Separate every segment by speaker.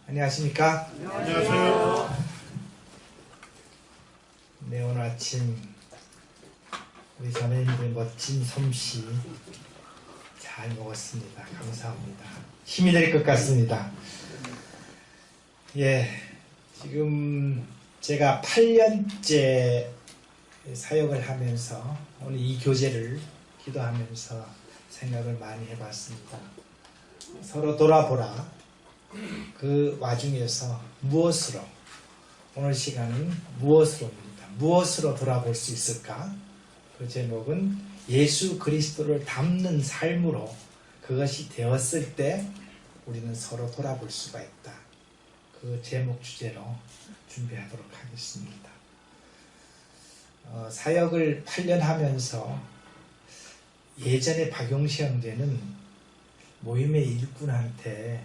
Speaker 1: 안녕하십니까?
Speaker 2: 안녕하세요.
Speaker 1: 네, 오늘 아침 우리 자매님들 멋진 솜씨 잘 먹었습니다. 감사합니다. 힘이 될 것 같습니다. 예, 지금 제가 8년째 사역을 하면서 오늘 이 교제를 기도하면서 생각을 많이 해봤습니다. 서로 돌아보라. 그 와중에서 무엇으로, 오늘 시간은 무엇으로입니다. 무엇으로 돌아볼 수 있을까? 그 제목은 예수 그리스도를 닮는 삶으로 그것이 되었을 때 우리는 서로 돌아볼 수가 있다. 그 제목 주제로 준비하도록 하겠습니다. 사역을 8년 하면서 예전에 박용시 형제는 모임의 일꾼한테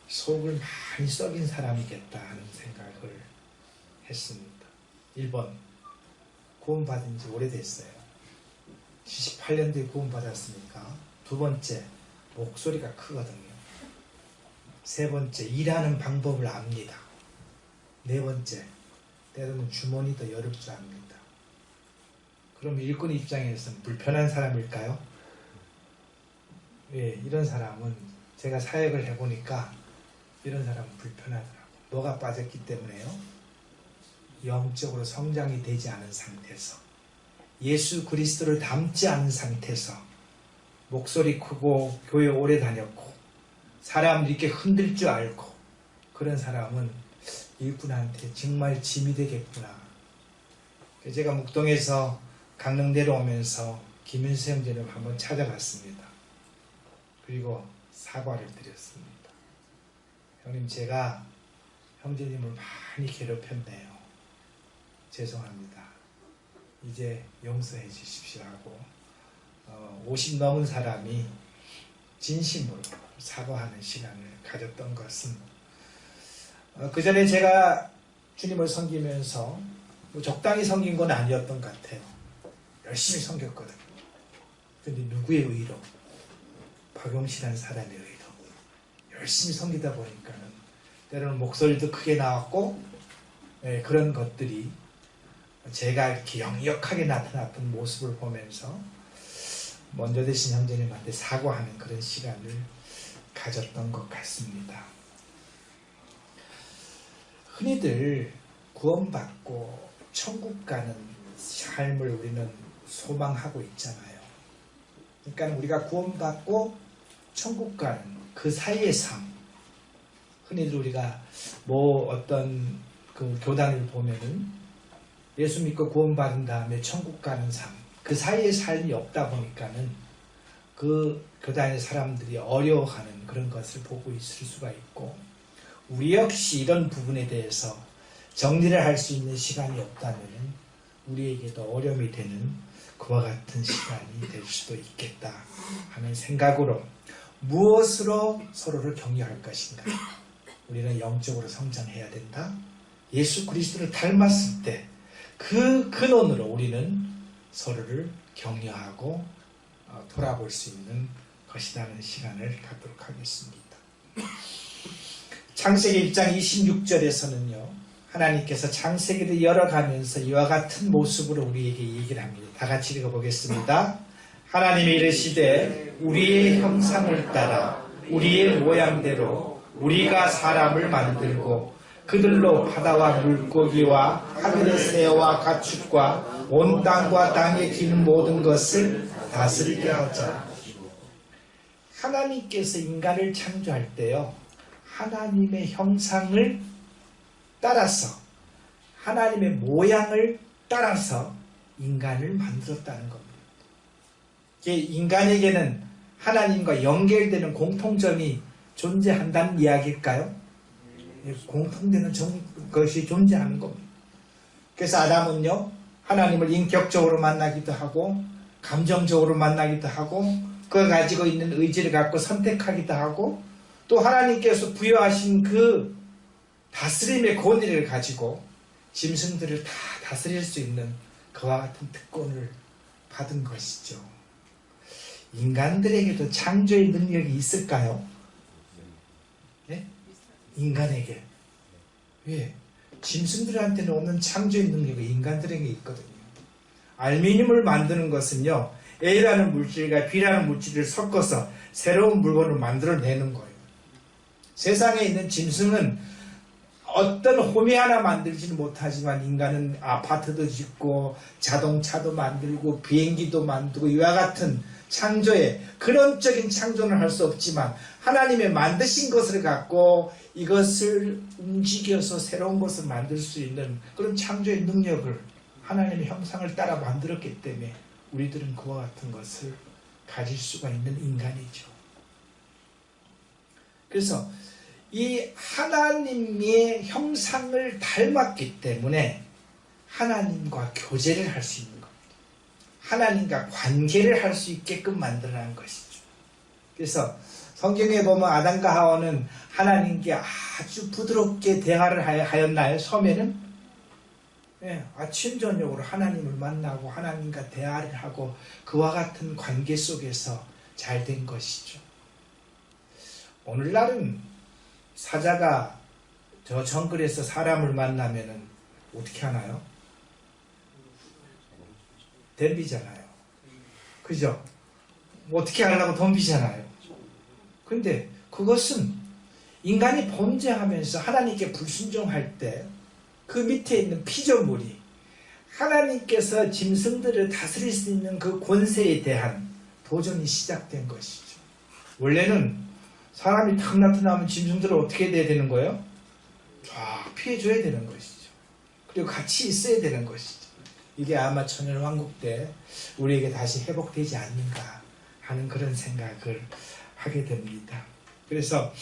Speaker 1: 속을 많이 썩인 사람이겠다 하는 생각을 했습니다. 1번, 구원받은 지 오래됐어요. 78년도에 구원받았으니까. 두 번째, 목소리가 크거든요. 세 번째, 일하는 방법을 압니다. 네 번째, 때로는 주머니도 열을 줄 압니다. 그럼 일꾼 입장에서는 불편한 사람일까요? 왜? 이런 사람은 제가 사역을 해보니까 이런 사람은 불편하더라고요. 뭐가 빠졌기 때문에요? 영적으로 성장이 되지 않은 상태에서, 예수 그리스도를 닮지 않은 상태에서, 목소리 크고 교회 오래 다녔고 사람을 이렇게 흔들 줄 알고, 그런 사람은 일꾼한테 정말 짐이 되겠구나. 제가 묵동에서 강릉 내려오면서 김윤수 형제를 한번 찾아갔습니다. 그리고 사과를 드렸습니다. 형님, 제가 형제님을 많이 괴롭혔네요. 죄송합니다. 이제 용서해 주십시오 하고 50 넘은 사람이 진심으로 사과하는 시간을 가졌던 것은, 그 전에 제가 주님을 섬기면서 뭐 적당히 섬긴 건 아니었던 것 같아요. 열심히 섬겼거든요. 근데 누구의 의로? 박용시라는 사람의 의로 열심히 섬기다 보니까는 때로는 목소리도 크게 나왔고, 그런 것들이 제가 이렇게 역력하게 나타났던 모습을 보면서 먼저 되신 형제님한테 사과하는 그런 시간을 가졌던 것 같습니다. 흔히들 구원받고 천국 가는 삶을 우리는 소망하고 있잖아요. 그러니까 우리가 구원받고 천국 가는 그 사이의 삶, 흔히들 우리가 뭐 어떤 그 교단을 보면은 예수 믿고 구원받은 다음에 천국 가는 삶, 그 사이의 삶이 없다 보니까는 그 교단의 사람들이 어려워하는 그런 것을 보고 있을 수가 있고, 우리 역시 이런 부분에 대해서 정리를 할 수 있는 시간이 없다면 우리에게도 어려움이 되는 그와 같은 시간이 될 수도 있겠다 하는 생각으로, 무엇으로 서로를 격려할 것인가? 우리는 영적으로 성장해야 된다. 예수 그리스도를 닮았을 때 그 근원으로 우리는 서로를 격려하고 돌아볼 수 있는 것이라는 시간을 갖도록 하겠습니다. 창세기 1장 26절에서는요, 하나님께서 창세기를 열어가면서 이와 같은 모습으로 우리에게 얘기를 합니다. 다 같이 읽어보겠습니다. 하나님이 이르시되 우리의 형상을 따라 우리의 모양대로 우리가 사람을 만들고 그들로 바다와 물고기와 하늘의 새와 가축과 온 땅과 땅에 기는 모든 것을 다스리게 하자. 하나님께서 인간을 창조할 때요, 하나님의 형상을 따라서, 하나님의 모양을 따라서 인간을 만들었다는 겁니다. 인간에게는 하나님과 연결되는 공통점이 존재한다는 이야기일까요? 공통되는 것이 존재하는 겁니다. 그래서 아담은요, 하나님을 인격적으로 만나기도 하고 감정적으로 만나기도 하고 그가 가지고 있는 의지를 갖고 선택하기도 하고, 또 하나님께서 부여하신 그 다스림의 권위를 가지고 짐승들을 다 다스릴 수 있는 그와 같은 특권을 받은 것이죠. 인간들에게도 창조의 능력이 있을까요? 네? 인간에게. 왜? 짐승들한테는 없는 창조의 능력이 인간들에게 있거든요. 알루미늄을 만드는 것은요, A라는 물질과 B라는 물질을 섞어서 새로운 물건을 만들어내는 거예요. 세상에 있는 짐승은 어떤 홈이 하나 만들지는 못하지만 인간은 아파트도 짓고 자동차도 만들고 비행기도 만들고 이와 같은 창조에, 근원적인 창조는 할 수 없지만 하나님의 만드신 것을 갖고 이것을 움직여서 새로운 것을 만들 수 있는 그런 창조의 능력을 하나님의 형상을 따라 만들었기 때문에 우리들은 그와 같은 것을 가질 수가 있는 인간이죠. 그래서 이 하나님의 형상을 닮았기 때문에 하나님과 교제를 할 수 있는 겁니다. 하나님과 관계를 할 수 있게끔 만들어낸 것이죠. 그래서 성경에 보면 아담과 하와는 하나님께 아주 부드럽게 대화를 하였나요? 처음에는 아침 저녁으로 하나님을 만나고 하나님과 대화를 하고 그와 같은 관계 속에서 잘 된 것이죠. 오늘날은 사자가 저 정글에서 사람을 만나면은 어떻게 하나요? 덤비잖아요. 그죠? 어떻게 하려고 덤비잖아요. 근데 그것은 인간이 범죄하면서 하나님께 불순종할 때 그 밑에 있는 피조물이 하나님께서 짐승들을 다스릴 수 있는 그 권세에 대한 도전이 시작된 것이죠. 원래는 사람이 탁 나타나면 짐승들은 어떻게 돼야 되는 거예요? 쫙 피해줘야 되는 것이죠. 그리고 같이 있어야 되는 것이죠. 이게 아마 천연왕국 때 우리에게 다시 회복되지 않는가 하는 그런 생각을 하게 됩니다. 그래서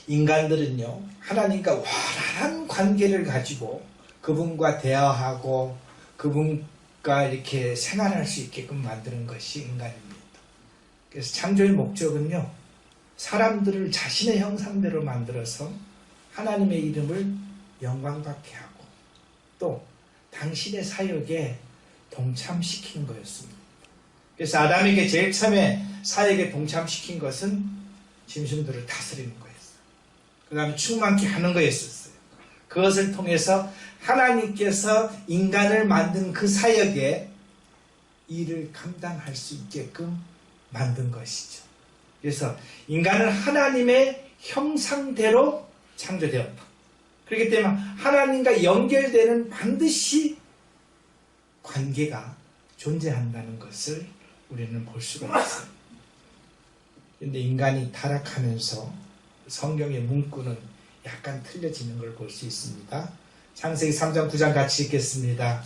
Speaker 1: 인간들은요, 하나님과 원활한 관계를 가지고 그분과 대화하고 그분과 이렇게 생활할 수 있게끔 만드는 것이 인간입니다. 그래서 창조의 목적은요, 사람들을 자신의 형상대로 만들어서 하나님의 이름을 영광받게 하고 또 당신의 사역에 동참시킨 거였습니다. 그래서 아담에게 제일 처음에 사역에 동참시킨 것은 짐승들을 다스리는 거였어요. 그 다음에 충만케 하는 거였었어요. 그것을 통해서 하나님께서 인간을 만든 그 사역에 일을 감당할 수 있게끔 만든 것이죠. 그래서 인간은 하나님의 형상대로 창조되었다. 그렇기 때문에 하나님과 연결되는 반드시 관계가 존재한다는 것을 우리는 볼 수가 있어요. 그런데 인간이 타락하면서 성경의 문구는 약간 틀려지는 걸 볼 수 있습니다. 창세기 3장 9장 같이 읽겠습니다.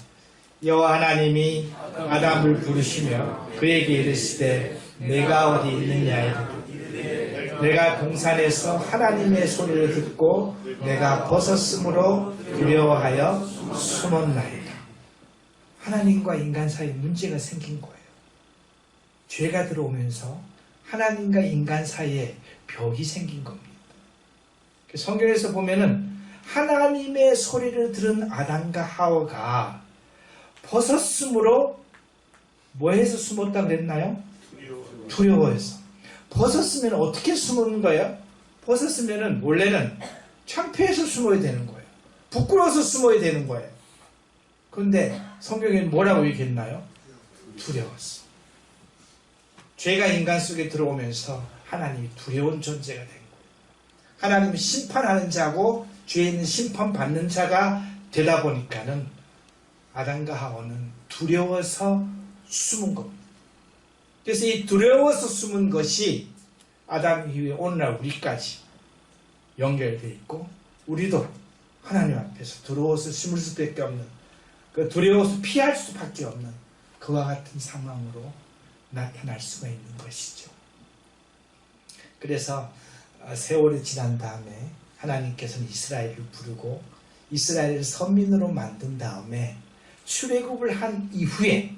Speaker 1: 여호와 하나님이 아담을 부르시며 그에게 이르시되 내가 어디 있느냐 이르되 내가 동산에서 하나님의 소리를 듣고 내가 벗었으므로 두려워하여 숨었나이다. 하나님과 인간 사이에 문제가 생긴 거예요. 죄가 들어오면서 하나님과 인간 사이에 벽이 생긴 겁니다. 성경에서 보면은 하나님의 소리를 들은 아담과 하와가 벗었으므로 뭐해서 숨었다 그랬나요? 두려워해서. 벗었으면 어떻게 숨는 거예요? 벗었으면은 원래는 창피해서 숨어야 되는 거예요. 부끄러워서 숨어야 되는 거예요. 그런데 성경에는 뭐라고 얘기했나요? 두려웠어. 죄가 인간 속에 들어오면서 하나님이 두려운 존재가 된 거예요. 하나님은 심판하는 자고 죄에 있는 심판받는 자가 되다 보니까는 아담과 하와는 두려워서 숨은 겁니다. 그래서 이 두려워서 숨은 것이 아담 이후에 오늘날 우리까지 연결되어 있고 우리도 하나님 앞에서 두려워서 숨을 수밖에 없는, 그 두려워서 피할 수밖에 없는 그와 같은 상황으로 나타날 수가 있는 것이죠. 그래서 세월이 지난 다음에 하나님께서는 이스라엘을 부르고 이스라엘을 선민으로 만든 다음에 출애굽을 한 이후에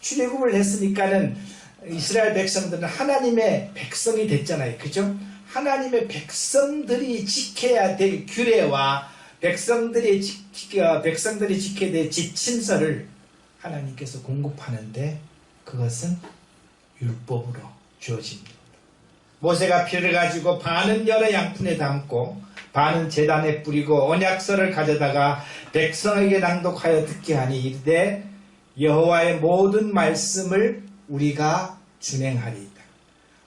Speaker 1: 출애굽을 했으니까는 이스라엘 백성들은 하나님의 백성이 됐잖아요. 그죠? 하나님의 백성들이 지켜야 될 규례와 백성들이 지켜야 될 지침서를 하나님께서 공급하는데 그것은 율법으로 주어집니다. 모세가 피를 가지고 반은 여러 양푼에 담고 반은 제단에 뿌리고 언약서를 가져다가 백성에게 낭독하여 듣게 하니 이르되 여호와의 모든 말씀을 우리가 준행하리이다.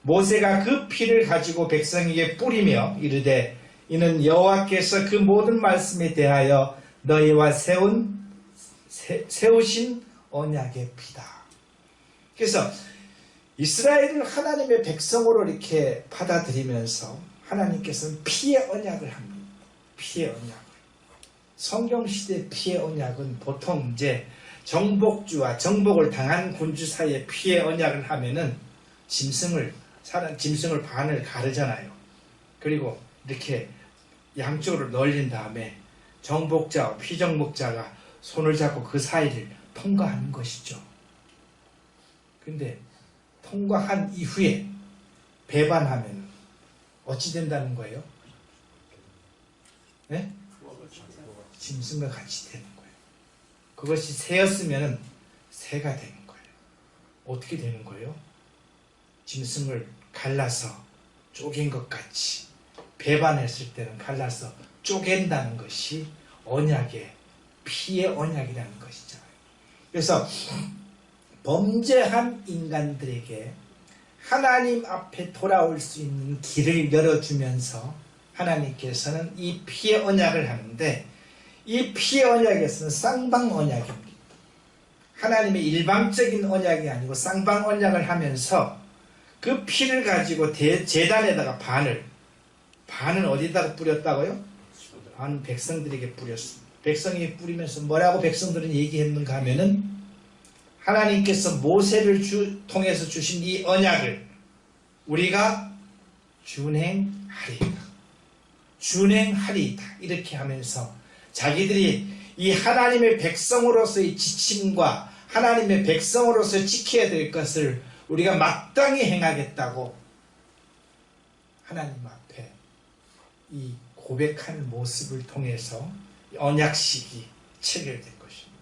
Speaker 1: 모세가 그 피를 가지고 백성에게 뿌리며 이르되 이는 여호와께서 그 모든 말씀에 대하여 너희와 세우신 언약의 피다. 그래서 이스라엘을 하나님의 백성으로 이렇게 받아들이면서 하나님께서는 피의 언약을 합니다. 피의 언약을. 성경시대 피의 언약은 보통 이제 정복주와 정복을 당한 군주 사이에 피의 언약을 하면은 짐승을 반을 가르잖아요. 그리고 이렇게 양쪽으로 널린 다음에 정복자와 피정복자가 손을 잡고 그 사이를 통과하는 것이죠. 근데 통과한 이후에 배반하면 어찌 된다는 거예요? 네? 짐승과 같이 되는 거예요. 그것이 새였으면 새가 되는 거예요. 어떻게 되는 거예요? 짐승을 갈라서 쪼갠 것 같이 배반했을 때는 갈라서 쪼갠다는 것이 언약의 피의 언약이라는 것이잖아요. 그래서 범죄한 인간들에게 하나님 앞에 돌아올 수 있는 길을 열어주면서 하나님께서는 이 피의 언약을 하는데 이 피의 언약에서는 쌍방 언약입니다. 하나님의 일방적인 언약이 아니고 쌍방 언약을 하면서 그 피를 가지고 제단에다가 반은 어디다가 뿌렸다고요? 반은 백성들에게 뿌렸습니다. 백성이 뿌리면서 뭐라고 백성들은 얘기했는가 하면은 하나님께서 모세를 통해서 주신 이 언약을 우리가 준행하리이다. 이렇게 하면서 자기들이 이 하나님의 백성으로서의 지침과 하나님의 백성으로서 지켜야 될 것을 우리가 마땅히 행하겠다고 하나님 앞에 이 고백하는 모습을 통해서 언약식이 체결된 것입니다.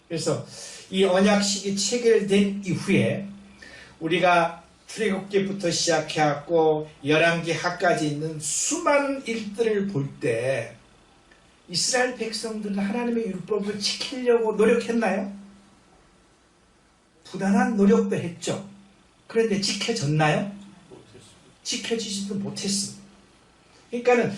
Speaker 1: 그래서 이 언약식이 체결된 이후에 우리가 출애굽기부터 시작해갖고 열왕기 하까지 있는 수많은 일들을 볼 때 이스라엘 백성들은 하나님의 율법을 지키려고 노력했나요? 부단한 노력도 했죠. 그런데 지켜졌나요? 지켜지지도 못했습니다. 그러니까는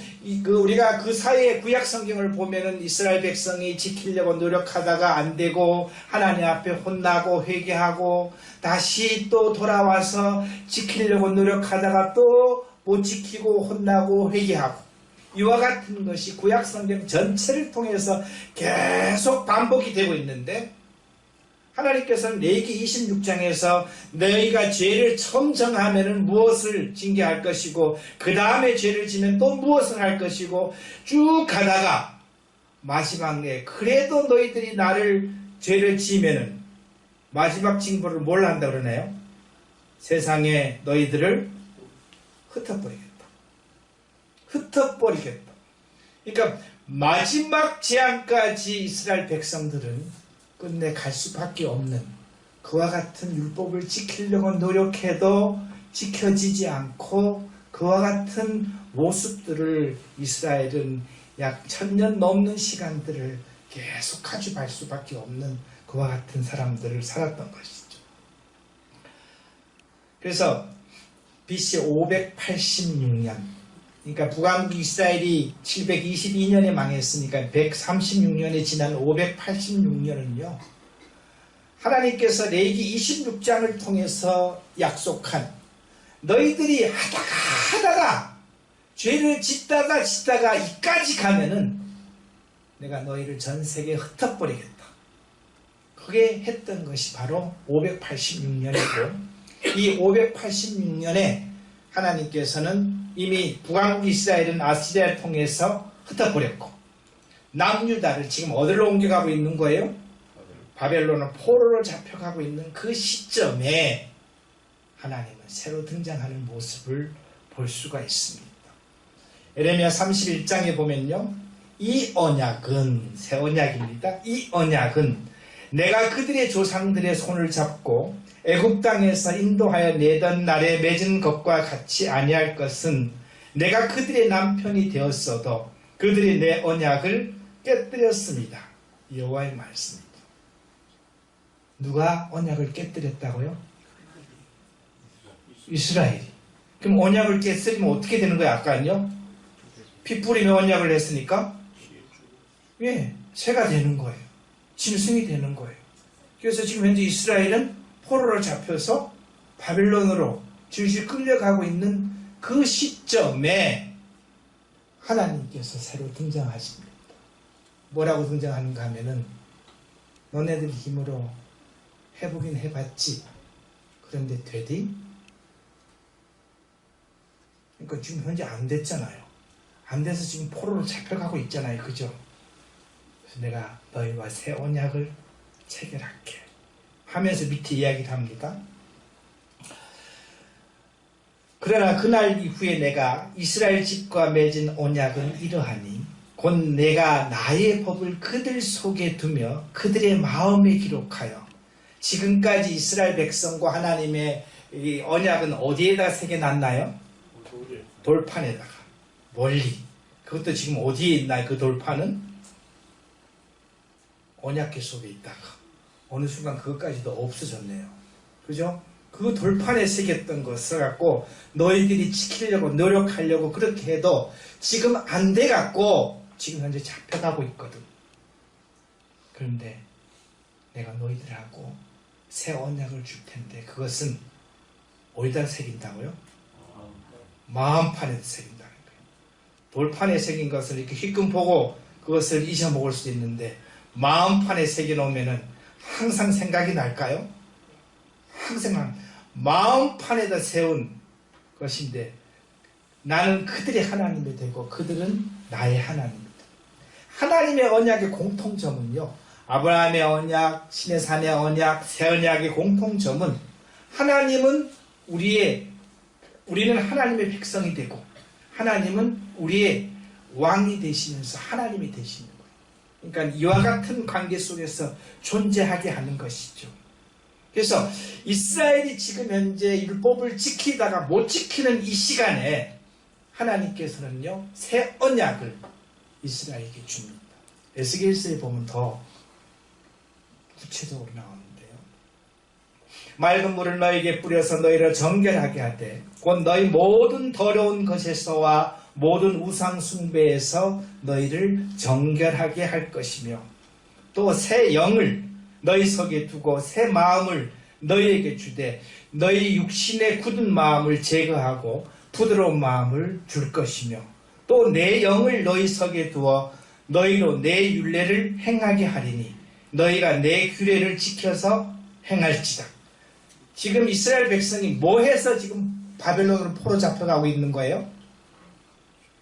Speaker 1: 우리가 그 사이에 구약 성경을 보면은 이스라엘 백성이 지키려고 노력하다가 안 되고 하나님 앞에 혼나고 회개하고 다시 또 돌아와서 지키려고 노력하다가 또 못 지키고 혼나고 회개하고 이와 같은 것이 구약 성경 전체를 통해서 계속 반복이 되고 있는데 하나님께서는 레위기 26장에서 너희가 죄를 처음 정하면 무엇을 징계할 것이고 그 다음에 죄를 지면 또 무엇을 할 것이고 쭉 가다가 마지막에 그래도 너희들이 나를 죄를 지으면 마지막 징벌을 뭘 한다 그러나요? 세상에 너희들을 흩어버리겠다. 그러니까 마지막 재앙까지 이스라엘 백성들은 끝내 갈 수밖에 없는 그와 같은 율법을 지키려고 노력해도 지켜지지 않고 그와 같은 모습들을 이스라엘은 약 1000년 넘는 시간들을 계속 가져갈 수밖에 없는 그와 같은 사람들을 살았던 것이죠. 그래서 BC 586년 그러니까 북왕국 이스라엘이 722년에 망했으니까 136년이 지난 586년은요. 하나님께서 레위기 26장을 통해서 약속한 너희들이 하다가 죄를 짓다가 이까지 가면은 내가 너희를 전 세계에 흩어버리겠다. 그게 했던 것이 바로 586년이고 이 586년에 하나님께서는 이미 북왕국 이스라엘은 아시리아를 통해서 흩어버렸고 남유다를 지금 어디로 옮겨가고 있는 거예요? 바벨론은 포로로 잡혀가고 있는 그 시점에 하나님은 새로 등장하는 모습을 볼 수가 있습니다. 에레미야 31장에 보면요. 이 언약은 새 언약입니다. 이 언약은 내가 그들의 조상들의 손을 잡고 애굽 땅에서 인도하여 내던 날에 맺은 것과 같이 아니할 것은 내가 그들의 남편이 되었어도 그들이 내 언약을 깨뜨렸습니다. 여호와의 말씀입니다. 누가 언약을 깨뜨렸다고요? 이스라엘이. 그럼 언약을 깨뜨리면 어떻게 되는 거야? 아까는요? 피 뿌리며 언약을 했으니까 예, 새가 되는 거예요. 짐승이 되는 거예요. 그래서 지금 현재 이스라엘은 포로로 잡혀서 바벨론으로 질질 끌려가고 있는 그 시점에 하나님께서 새로 등장하십니다. 뭐라고 등장하는가 하면은 너네들 힘으로 해보긴 해봤지. 그런데 되디? 그러니까 지금 현재 안 됐잖아요. 안 돼서 지금 포로로 잡혀가고 있잖아요. 그죠? 그래서 내가 너희와 새 언약을 체결할게 하면서 밑에 이야기를 합니다. 그러나 그날 이후에 내가 이스라엘 집과 맺은 언약은 이러하니 곧 내가 나의 법을 그들 속에 두며 그들의 마음에 기록하여 지금까지 이스라엘 백성과 하나님의 이 언약은 어디에다 새겨놨나요? 돌판에다가 멀리. 그것도 지금 어디에 있나요? 그 돌판은 언약궤 속에 있다가 어느 순간 그것까지도 없어졌네요. 그죠? 그 돌판에 새겼던 것을 갖고 너희들이 지키려고 노력하려고 그렇게 해도 지금 안 돼갖고 지금 현재 잡혀가고 있거든. 그런데 내가 너희들하고 새 언약을 줄 텐데 그것은 어디다 새긴다고요? 마음판에 새긴다는 거예요. 돌판에 새긴 것을 이렇게 힐끔 보고 그것을 잊어먹을 수 있는데 마음판에 새겨놓으면은 항상 생각이 날까요? 항상 마음판에다 세운 것인데 나는 그들의 하나님이 되고 그들은 나의 하나님이다. 하나님의 언약의 공통점은요. 아브라함의 언약, 신의 산의 언약, 새 언약의 공통점은 하나님은 우리는 하나님의 백성이 되고 하나님은 우리의 왕이 되시면서 하나님이 되시는 거예요. 그러니까 이와 같은 관계 속에서 존재하게 하는 것이죠. 그래서 이스라엘이 지금 현재 율법을 지키다가 못 지키는 이 시간에 하나님께서는요 새 언약을 이스라엘에게 줍니다. 에스겔서에 보면 더 구체적으로 나오는데요. 맑은 물을 너에게 뿌려서 너희를 정결하게 하되 곧 너희 모든 더러운 것에서와 모든 우상 숭배에서 너희를 정결하게 할 것이며 또 새 영을 너희 속에 두고 새 마음을 너희에게 주되 너희 육신의 굳은 마음을 제거하고 부드러운 마음을 줄 것이며 또 내 영을 너희 속에 두어 너희로 내 율례를 행하게 하리니 너희가 내 규례를 지켜서 행할지다. 지금 이스라엘 백성이 뭐 해서 지금 바벨론으로 포로 잡혀가고 있는 거예요?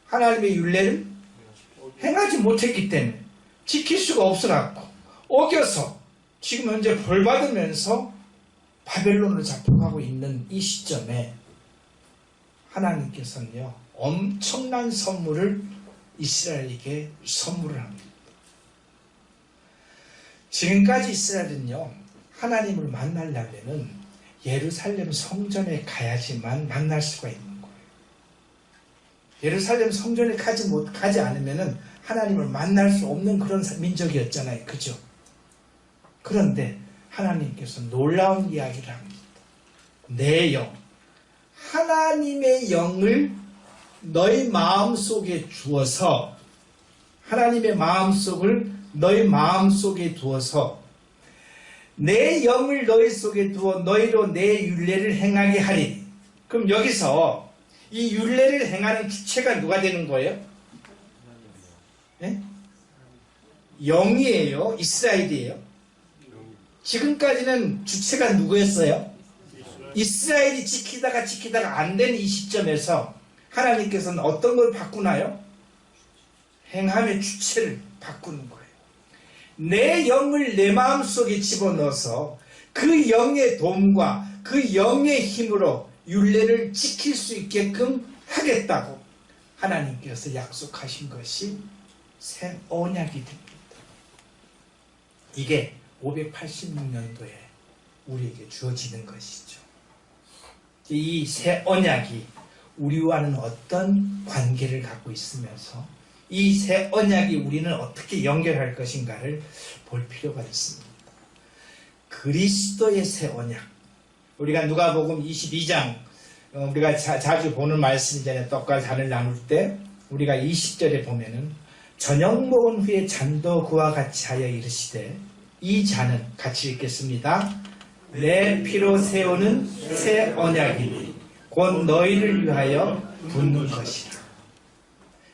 Speaker 1: 하나님의 율례를 행하지 못했기 때문에 지킬 수가 없어갖고 어겨서 지금 현재 벌받으면서 바벨론으로 잡혀가고 있는 이 시점에 하나님께서는요 엄청난 선물을 이스라엘에게 선물을 합니다. 지금까지 이스라엘은요 하나님을 만나려면은 예루살렘 성전에 가야지만 만날 수가 있는 거예요. 예루살렘 성전에 가지 않으면은 하나님을 만날 수 없는 그런 민족이었잖아요. 그죠? 그런데 하나님께서 놀라운 이야기를 합니다. 내 영, 하나님의 영을 너희 마음속에 두어서 하나님의 마음속을 너희 마음속에 두어서 내 영을 너희 속에 두어 너희로 내 율례를 행하게 하리니. 그럼 여기서 이 율례를 행하는 주체가 누가 되는 거예요? 네? 영이에요? 이스라엘이에요? 지금까지는 주체가 누구였어요? 이스라엘이 지키다가 안 된 이 시점에서 하나님께서는 어떤 걸 바꾸나요? 행함의 주체를 바꾸는 거예요. 내 영을 내 마음속에 집어넣어서 그 영의 도움과 그 영의 힘으로 율례를 지킬 수 있게끔 하겠다고 하나님께서 약속하신 것이 새 언약이 됩니다. 이게 586년도에 우리에게 주어지는 것이죠. 이 새 언약이 우리와는 어떤 관계를 갖고 있으면서 이 새 언약이 우리는 어떻게 연결할 것인가를 볼 필요가 있습니다. 그리스도의 새 언약. 우리가 누가복음 22장 우리가 자주 보는 말씀이잖아요. 떡과 잔을 나눌 때 우리가 20절에 보면은 저녁 먹은 후에 잔도 그와 같이 하여 이르시되 이 잔은 같이 읽겠습니다. 내 피로 세우는 새 언약이니 곧 너희를 위하여 붓는 것이라.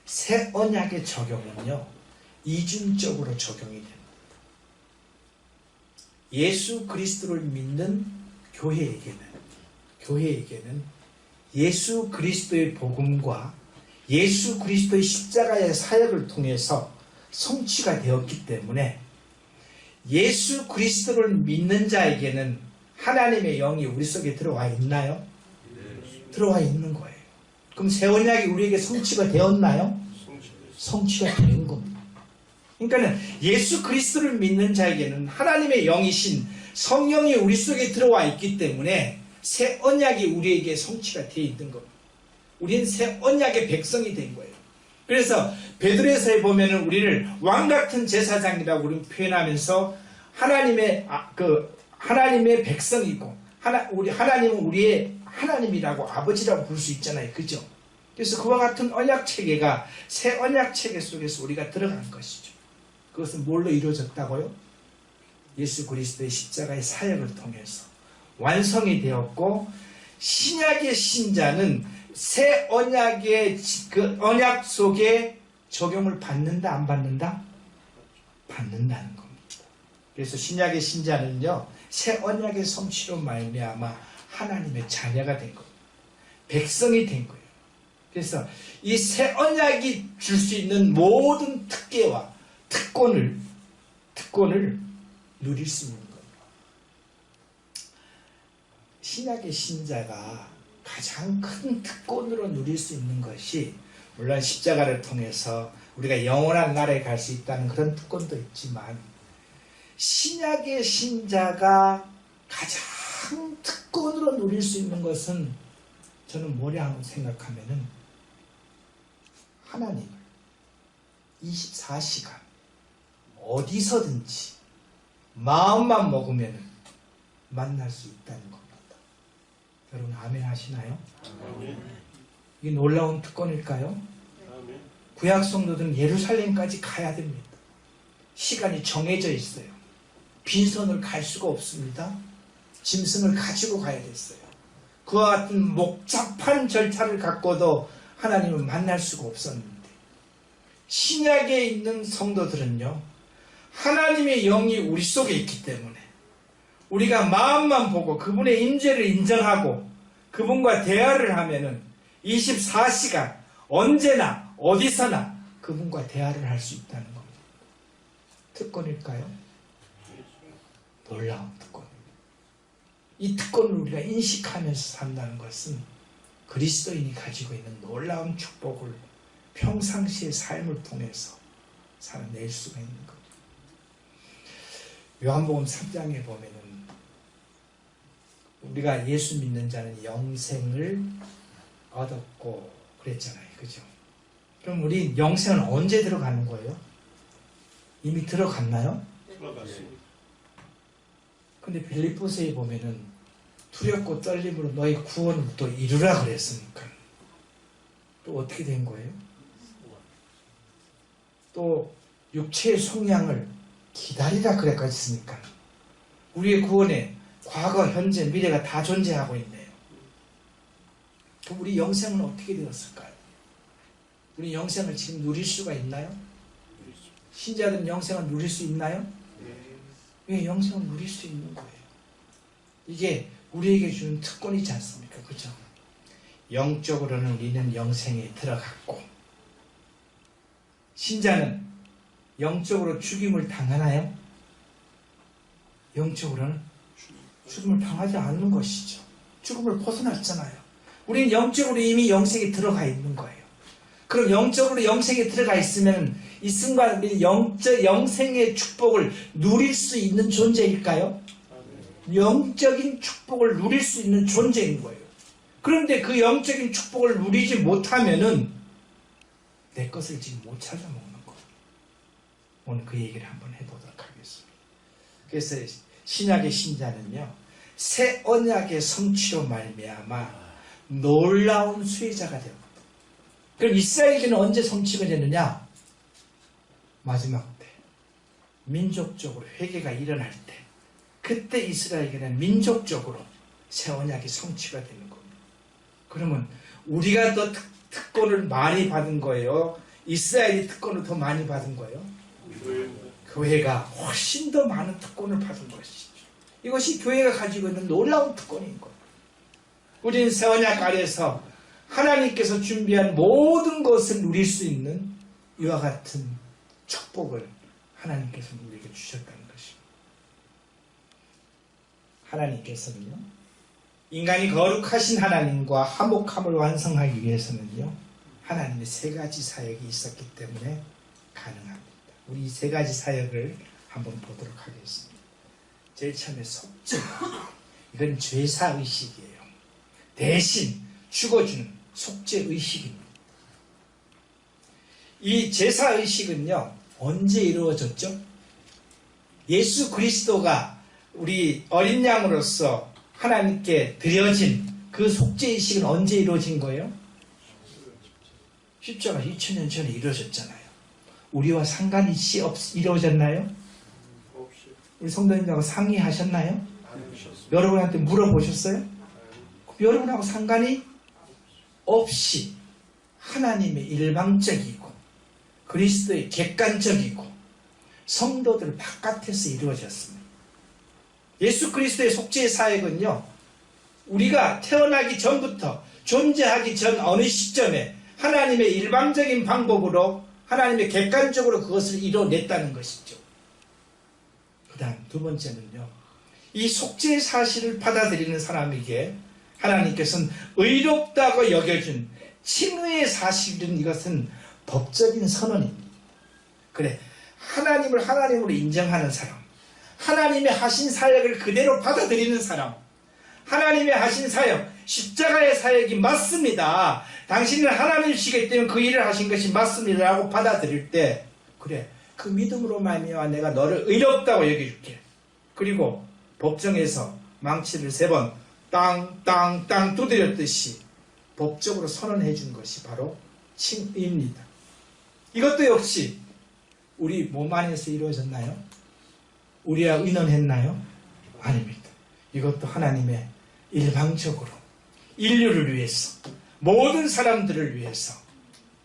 Speaker 1: 새 언약의 적용은요 이중적으로 적용이 됩니다. 예수 그리스도를 믿는 교회에게는 예수 그리스도의 복음과 예수 그리스도의 십자가의 사역을 통해서 성취가 되었기 때문에 예수 그리스도를 믿는 자에게는 하나님의 영이 우리 속에 들어와 있나요? 들어와 있는 거예요. 그럼 새 언약이 우리에게 성취가 되었나요? 성취가 된 겁니다. 그러니까 예수 그리스도를 믿는 자에게는 하나님의 영이신 성령이 우리 속에 들어와 있기 때문에 새 언약이 우리에게 성취가 되어 있는 겁니다. 우리는 새 언약의 백성이 된 거예요. 그래서 베드로서에 보면은 우리를 왕 같은 제사장이라고 우리는 표현하면서 하나님의 백성이고 하나님은 우리의 하나님이라고 아버지라고 부를 수 있잖아요. 그죠? 그래서 그와 같은 언약 체계가 새 언약 체계 속에서 우리가 들어간 것이죠. 그것은 뭘로 이루어졌다고요? 예수 그리스도의 십자가의 사역을 통해서 완성이 되었고 신약의 신자는 새 언약의 그 언약 속에 적용을 받는다 안 받는다? 받는다는 겁니다. 그래서 신약의 신자는요 새 언약의 성취로 말미암아 하나님의 자녀가 된 겁니다. 백성이 된 거예요. 그래서 이 새 언약이 줄 수 있는 모든 특권과 특권을 누릴 수 있는 겁니다. 신약의 신자가 가장 큰 특권으로 누릴 수 있는 것이 물론 십자가를 통해서 우리가 영원한 나라에 갈 수 있다는 그런 특권도 있지만 신약의 신자가 가장 특권으로 누릴 수 있는 것은 저는 뭐냐고 생각하면은 하나님을 24시간 어디서든지 마음만 먹으면 만날 수 있다는 겁니다. 여러분 아멘 하시나요? 아멘. 이게 놀라운 특권일까요? 아멘. 구약 성도들은 예루살렘까지 가야 됩니다. 시간이 정해져 있어요. 빈손을 갈 수가 없습니다. 짐승을 가지고 가야 됐어요. 그와 같은 복잡한 절차를 갖고도 하나님을 만날 수가 없었는데 신약에 있는 성도들은요 하나님의 영이 우리 속에 있기 때문에 우리가 마음만 보고 그분의 임재를 인정하고 그분과 대화를 하면은 24시간 언제나 어디서나 그분과 대화를 할 수 있다는 겁니다. 특권일까요? 놀라운 특권입니다. 이 특권을 우리가 인식하면서 산다는 것은 그리스도인이 가지고 있는 놀라운 축복을 평상시의 삶을 통해서 살아낼 수가 있는 겁니다. 요한복음 3장에 보면은 우리가 예수 믿는 자는 영생을 얻었고 그랬잖아요. 그죠? 그럼 우리 영생은 언제 들어가는 거예요? 이미 들어갔나요?
Speaker 2: 들어갔습니다.
Speaker 1: 근데 빌립보서에 보면은 두렵고 떨림으로 너희 구원을 또 이루라 그랬으니까 또 어떻게 된 거예요? 또 육체의 속량을 기다리라 그랬으니까 우리의 구원에 과거, 현재, 미래가 다 존재하고 있네요. 그럼 우리 영생은 어떻게 되었을까요? 우리 영생을 지금 누릴 수가 있나요? 신자들은 영생을 누릴 수 있나요? 왜 영생을 누릴 수 있는 거예요? 이게 우리에게 주는 특권이지 않습니까? 그죠? 영적으로는 우리는 영생에 들어갔고 신자는 영적으로 죽임을 당하나요? 영적으로는 죽음을 당하지 않는 것이죠. 죽음을 벗어났잖아요. 우리는 영적으로 이미 영생에 들어가 있는 거예요. 그럼 영적으로 영생에 들어가 있으면 이 순간 우리 영생의 축복을 누릴 수 있는 존재일까요? 영적인 축복을 누릴 수 있는 존재인 거예요. 그런데 그 영적인 축복을 누리지 못하면은 내 것을 지금 못 찾아먹는 거예요. 오늘 그 얘기를 한번 해보도록 하겠습니다. 그래서 신약의 신자는요, 새 언약의 성취로 말미암아 놀라운 수혜자가 됩니다. 그럼 이스라엘에게는 언제 성취가 되느냐? 마지막 때, 민족적으로 회개가 일어날 때, 그때 이스라엘에게는 민족적으로 새 언약이 성취가 되는 겁니다. 그러면 우리가 더 특권을 많이 받은 거예요? 이스라엘이 특권을 더 많이 받은 거예요? 교회가 훨씬 더 많은 특권을 받은 것이죠. 이것이 교회가 가지고 있는 놀라운 특권인 거예요. 우리는 새 언약 아래서 하나님께서 준비한 모든 것을 누릴 수 있는 이와 같은 축복을 하나님께서 우리에게 주셨다는 것입니다. 하나님께서는요, 인간이 거룩하신 하나님과 화목함을 완성하기 위해서는요, 하나님의 세 가지 사역이 있었기 때문에 가능합니다. 우리 이 세 가지 사역을 한번 보도록 하겠습니다. 제일 처음에 속죄. 이건 죄사의식이에요. 대신 죽어주는 속죄의식입니다. 이 제사의식은요, 언제 이루어졌죠? 예수 그리스도가 우리 어린 양으로서 하나님께 드려진 그 속죄의식은 언제 이루어진 거예요? 십자가 2000년 전에 이루어졌잖아요. 우리와 상관이 이루어졌나요? 우리 성도님들하고 상의하셨나요? 여러분한테 물어보셨어요? 여러분하고 상관이 없이 하나님의 일방적이고 그리스도의 객관적이고 성도들 바깥에서 이루어졌습니다. 예수 그리스도의 속죄의 사역은요, 우리가 태어나기 전부터 존재하기 전 어느 시점에 하나님의 일방적인 방법으로 하나님의 객관적으로 그것을 이뤄냈다는 것이죠. 그 다음 두 번째는요, 이 속죄의 사실을 받아들이는 사람에게 하나님께서는 의롭다고 여겨준 칭의의 사실은 이것은 법적인 선언입니다. 그래, 하나님을 하나님으로 인정하는 사람, 하나님의 하신 사역을 그대로 받아들이는 사람, 하나님의 하신 사역, 십자가의 사역이 맞습니다. 당신은 하나님이시기 때문에 그 일을 하신 것이 맞습니다 라고 받아들일 때, 그래, 그 믿음으로 말미암아 내가 너를 의롭다고 여겨줄게. 그리고 법정에서 망치를 3번 땅 두드렸듯이 법적으로 선언해 준 것이 바로 칭의입니다. 이것도 역시 우리 몸 안에서 이루어졌나요? 우리와 의논했나요? 아닙니다. 이것도 하나님의 일방적으로 인류를 위해서, 모든 사람들을 위해서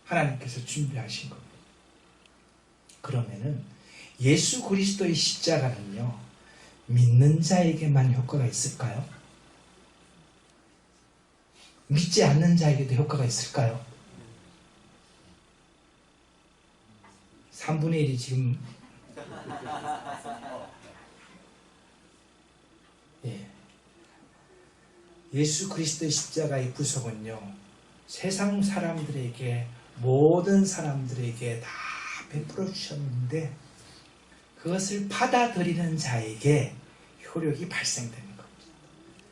Speaker 1: 하나님께서 준비하신 겁니다. 그러면은 예수 그리스도의 십자가는요, 믿는 자에게만 효과가 있을까요? 믿지 않는 자에게도 효과가 있을까요? 3분의 1이 지금 예수 그리스도의 십자가의 구속은요, 세상 사람들에게, 모든 사람들에게 다 베풀어 주셨는데 그것을 받아들이는 자에게 효력이 발생되는 겁니다.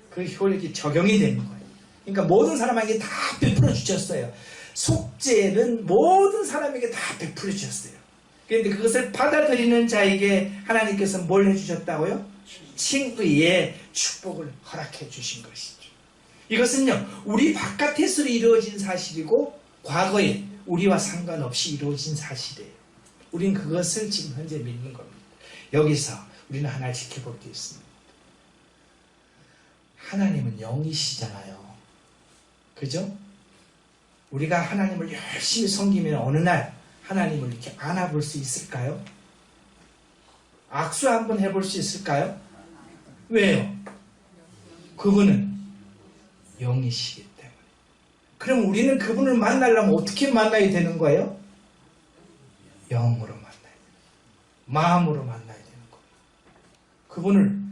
Speaker 1: 그 효력이 적용이 되는 거예요. 그러니까 모든 사람에게 다 베풀어 주셨어요. 속죄는 모든 사람에게 다 베풀어 주셨어요. 그런데 그것을 받아들이는 자에게 하나님께서 뭘 해주셨다고요? 칭의의 축복을 허락해 주신 것이죠. 이것은요, 우리 바깥에서 이루어진 사실이고 과거에 우리와 상관없이 이루어진 사실이에요. 우리는 그것을 지금 현재 믿는 겁니다. 여기서 우리는 하나 지켜볼 게 있습니다. 하나님은 영이시잖아요. 그죠? 우리가 하나님을 열심히 섬기면 어느 날 하나님을 이렇게 안아볼 수 있을까요? 악수 한번 해볼 수 있을까요? 왜요? 그분은 영이시기 때문에. 그럼 우리는 그분을 만나려면 어떻게 만나야 되는 거예요? 영으로 만나야 돼요. 마음으로 만나야 되는 거예요. 그분을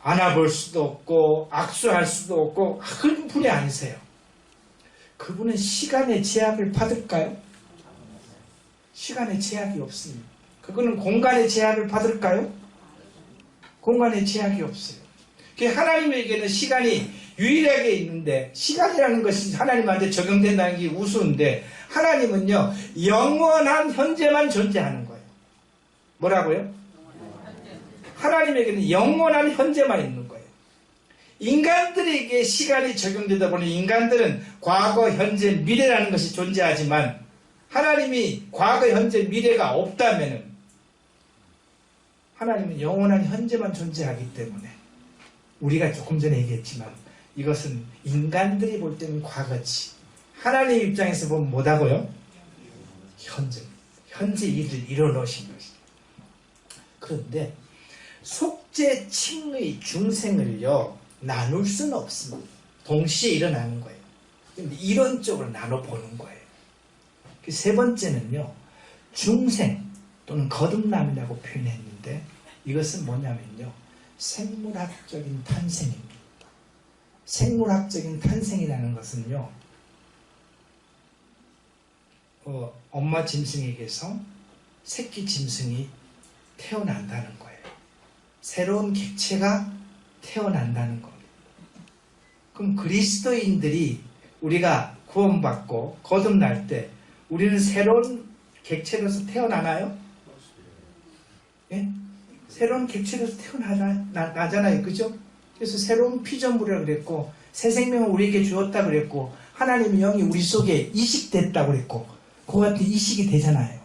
Speaker 1: 안아볼 수도 없고 악수할 수도 없고 그런 분이 아니세요. 그분은 시간의 제약을 받을까요? 시간의 제약이 없습니다. 그분은 공간의 제약을 받을까요? 공간의 제약이 없어요. 하나님에게는 시간이 유일하게 있는데, 시간이라는 것이 하나님한테 적용된다는 게 우스운데, 하나님은요 영원한 현재만 존재하는 거예요. 뭐라고요? 하나님에게는 영원한 현재만 있는 거예요. 인간들에게 시간이 적용되다 보니 인간들은 과거, 현재, 미래라는 것이 존재하지만, 하나님이 과거, 현재, 미래가 없다면 하나님은 영원한 현재만 존재하기 때문에, 우리가 조금 전에 얘기했지만 이것은 인간들이 볼 때는 과거지, 하나님 입장에서 보면 뭐다고요? 현재 일을 이뤄놓으신 것이죠. 그런데 속죄, 칭의, 중생을요 나눌 수는 없습니다. 동시에 일어나는 거예요. 근데 이론적으로 나눠보는 거예요. 세 번째는요, 중생 또는 거듭남이라고 표현했는데, 이것은 뭐냐면요, 생물학적인 탄생입니다. 생물학적인 탄생이라는 것은요, 엄마 짐승에게서 새끼 짐승이 태어난다는 거예요. 새로운 객체가 태어난다는 겁니다. 그럼 그리스도인들이 우리가 구원받고 거듭날 때 우리는 새로운 객체로서 태어나나요? 예? 새로운 객체로서 태어나잖아요. 그죠? 그래서 새로운 피조물이라고 그랬고, 새 생명을 우리에게 주었다 그랬고, 하나님의 영이 우리 속에 이식됐다고 그랬고, 그와 같은 이식이 되잖아요.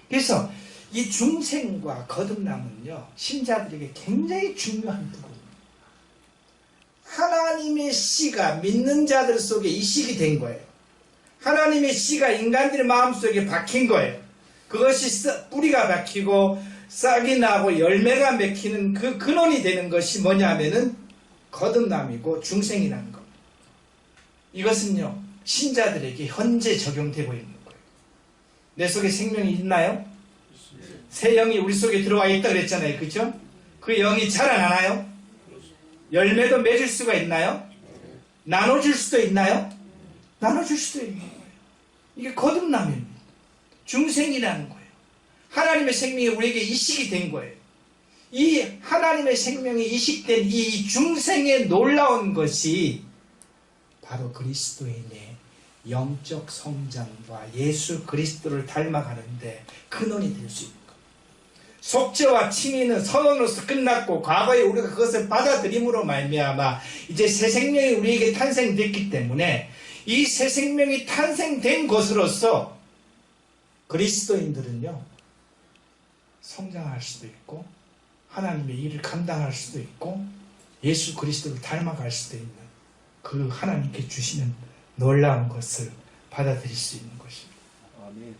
Speaker 1: 그래서 이 중생과 거듭남은요, 신자들에게 굉장히 중요한 부분입니다. 하나님의 씨가 믿는 자들 속에 이식이 된 거예요. 하나님의 씨가 인간들의 마음속에 박힌 거예요. 그것이 뿌리가 박히고 싹이 나고 열매가 맺히는 그 근원이 되는 것이 뭐냐면은 거듭남이고 중생이라는 겁니다. 이것은요, 신자들에게 현재 적용되고 있는 거예요. 내 속에 생명이 있나요? 새 영이 우리 속에 들어와 있다 그랬잖아요. 그죠? 그 영이 자라나나요? 열매도 맺을 수가 있나요? 나눠줄 수도 있나요? 나눠줄 수도 있는 거예요. 이게 거듭남입니다. 중생이라는 거예요. 하나님의 생명이 우리에게 이식이 된 거예요. 이 하나님의 생명이 이식된 이 중생의 놀라운 것이 바로 그리스도인의 영적 성장과 예수 그리스도를 닮아가는데 근원이 될 수 있는 겁니다. 속죄와 칭의는 선언으로서 끝났고, 과거에 우리가 그것을 받아들임으로 말미암아 이제 새 생명이 우리에게 탄생됐기 때문에, 이 새 생명이 탄생된 것으로서 그리스도인들은요 성장할 수도 있고, 하나님의 일을 감당할 수도 있고, 예수 그리스도를 닮아갈 수도 있는 그 하나님께 주시는 놀라운 것을 받아들일 수 있는 것입니다. 아멘.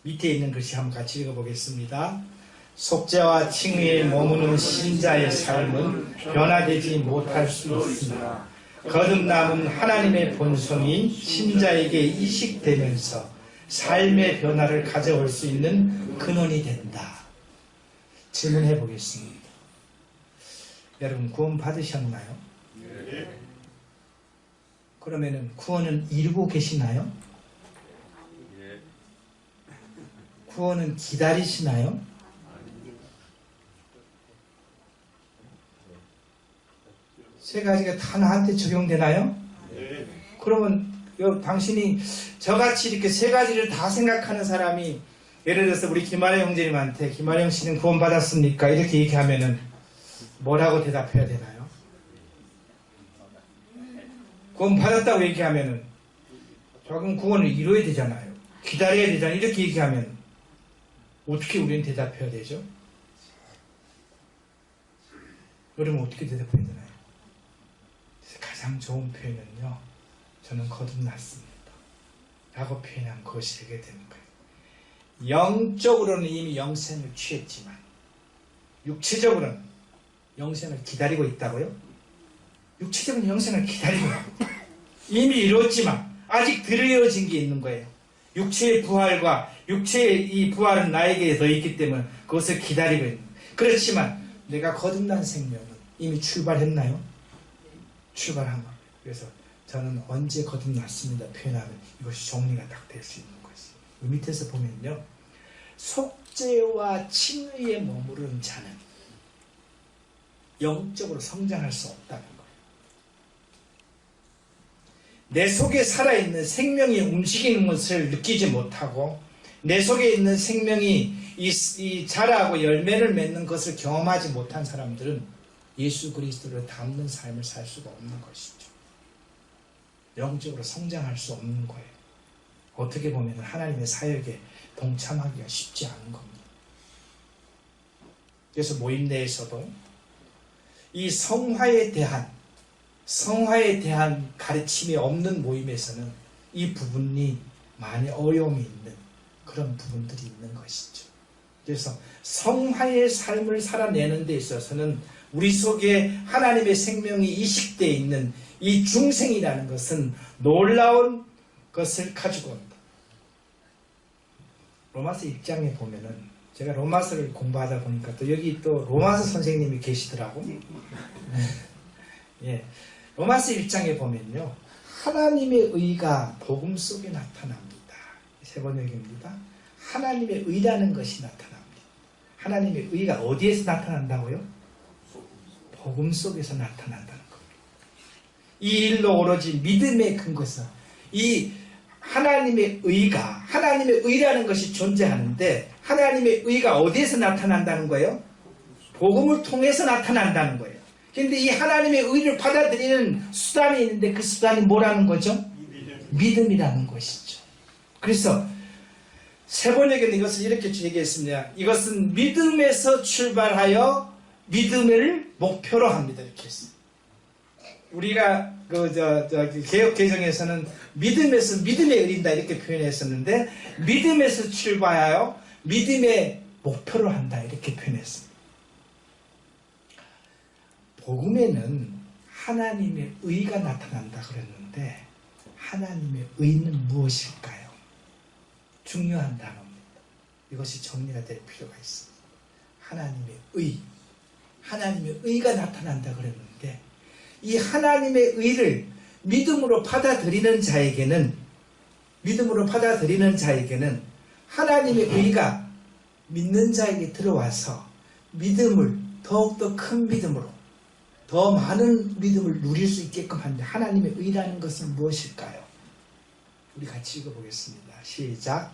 Speaker 1: 밑에 있는 글씨 한번 같이 읽어보겠습니다. 속죄와 칭의에 머무는 신자의 삶은 변화되지 못할 수 있습니다. 거듭남은 하나님의 본성이 신자에게 이식되면서 삶의 변화를 가져올 수 있는 근원이 된다. 질문해 보겠습니다. 여러분, 구원 받으셨나요? 네. 그러면은 구원은 이루고 계시나요? 네. 구원은 기다리시나요? 세 가지가 다 나한테 적용되나요? 네. 그러면 당신이 저같이 이렇게 세 가지를 다 생각하는 사람이, 예를 들어서 우리 김아령 형제님한테 김아령 씨는 구원 받았습니까? 이렇게 얘기하면은 뭐라고 대답해야 되나요? 구원 받았다고 얘기하면은 조금 구원을 이루어야 되잖아요. 기다려야 되잖아요. 이렇게 얘기하면 어떻게 우리는 대답해야 되죠? 여러분 어떻게 대답해야 되나요? 가장 좋은 표현은요, 저는 거듭났습니다 라고 표현하면 그것이 되게 되는 거예요. 영적으로는 이미 영생을 취했지만 육체적으로는 영생을 기다리고 있다고요? 육체적인 영생을 기다리고 있다. 이미 이루었지만 아직 덜 이루어진 게 있는 거예요. 육체의 부활과 육체의 이 부활은 나에게 더 있기 때문에 그것을 기다리고 있는 거예요. 그렇지만 내가 거듭난 생명은 이미 출발했나요? 출발한 거예요. 그래서 저는 언제 거듭났습니다 표현하면 이것이 정리가 딱 될 수 있는 것이. 그 밑에서 보면요, 속죄와 칭의에 머무르는 자는 영적으로 성장할 수 없다는 거예요. 내 속에 살아있는 생명이 움직이는 것을 느끼지 못하고 내 속에 있는 생명이 이 자라고 열매를 맺는 것을 경험하지 못한 사람들은 예수 그리스도를 닮는 삶을 살 수가 없는 것이죠. 영적으로 성장할 수 없는 거예요. 어떻게 보면 하나님의 사역에 동참하기가 쉽지 않은 겁니다. 그래서 모임 내에서도 이 성화에 대한 가르침이 없는 모임에서는 이 부분이 많이 어려움이 있는 그런 부분들이 있는 것이죠. 그래서 성화의 삶을 살아내는 데 있어서는 우리 속에 하나님의 생명이 이식되어 있는 이 중생이라는 것은 놀라운 것을 가지고 온다. 로마서 1장에 보면은 제가 로마서를 공부하다 보니까 또 여기 또 로마서 선생님이 계시더라고. 예. 로마서 1장에 보면요, 하나님의 의가 복음 속에 나타납니다. 세 번역입니다. 하나님의 의라는 것이 나타납니다. 하나님의 의가 어디에서 나타난다고요? 복음 속에서 나타난다는 겁니다. 이 일로 오로지 믿음의 근거에서 이 하나님의 의라는 것이 존재하는데 하나님의 의가 어디에서 나타난다는 거예요? 복음을 통해서 나타난다는 거예요. 그런데 이 하나님의 의를 받아들이는 수단이 있는데 그 수단이 뭐라는 거죠? 믿음이라는 것이죠. 그래서 세 번역에는 이것을 이렇게 얘기했습니다. 이것은 믿음에서 출발하여 믿음을 목표로 합니다. 이렇게 했어요. 우리가 개역 개정에서는 믿음에서 믿음에 의린다 이렇게 표현했었는데 믿음에서 출발하여 믿음의 목표로 한다 이렇게 표현했습니다. 복음에는 하나님의 의가 나타난다 그랬는데 하나님의 의는 무엇일까요? 중요한 단어입니다. 이것이 정리가 될 필요가 있습니다. 하나님의 의가 나타난다 그랬는데 이 하나님의 의를 믿음으로 받아들이는 자에게는 하나님의 의가 믿는 자에게 들어와서 믿음을 더욱더 큰 믿음으로 더 많은 믿음을 누릴 수 있게끔 하는데 하나님의 의라는 것은 무엇일까요? 우리 같이 읽어보겠습니다. 시작.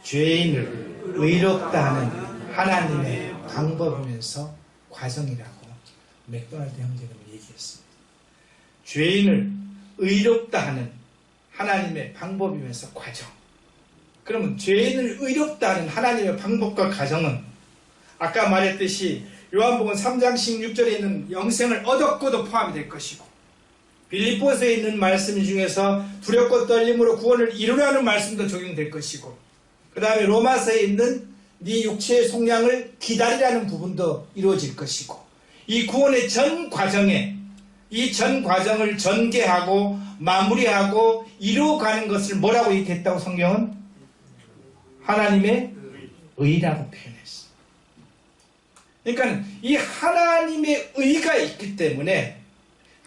Speaker 1: 죄인을 의롭다 하는 하나님의 방법이면서 과정이라고 맥도날드 형제님은 얘기했습니다. 죄인을 의롭다 하는 하나님의 방법이면서 과정. 그러면 죄인을 의롭다 하는 하나님의 방법과 과정은 아까 말했듯이 요한복음 3장 16절에 있는 영생을 얻었고도 포함이 될 것이고 빌립보서에 있는 말씀 중에서 두렵고 떨림으로 구원을 이루라는 말씀도 적용될 것이고 그 다음에 로마서에 있는 네 육체의 속량을 기다리라는 부분도 이루어질 것이고 이 구원의 전 과정을 전개하고 마무리하고 이루어가는 것을 뭐라고 얘기했다고 성경은? 하나님의 의라고 표현했어요. 그러니까 이 하나님의 의가 있기 때문에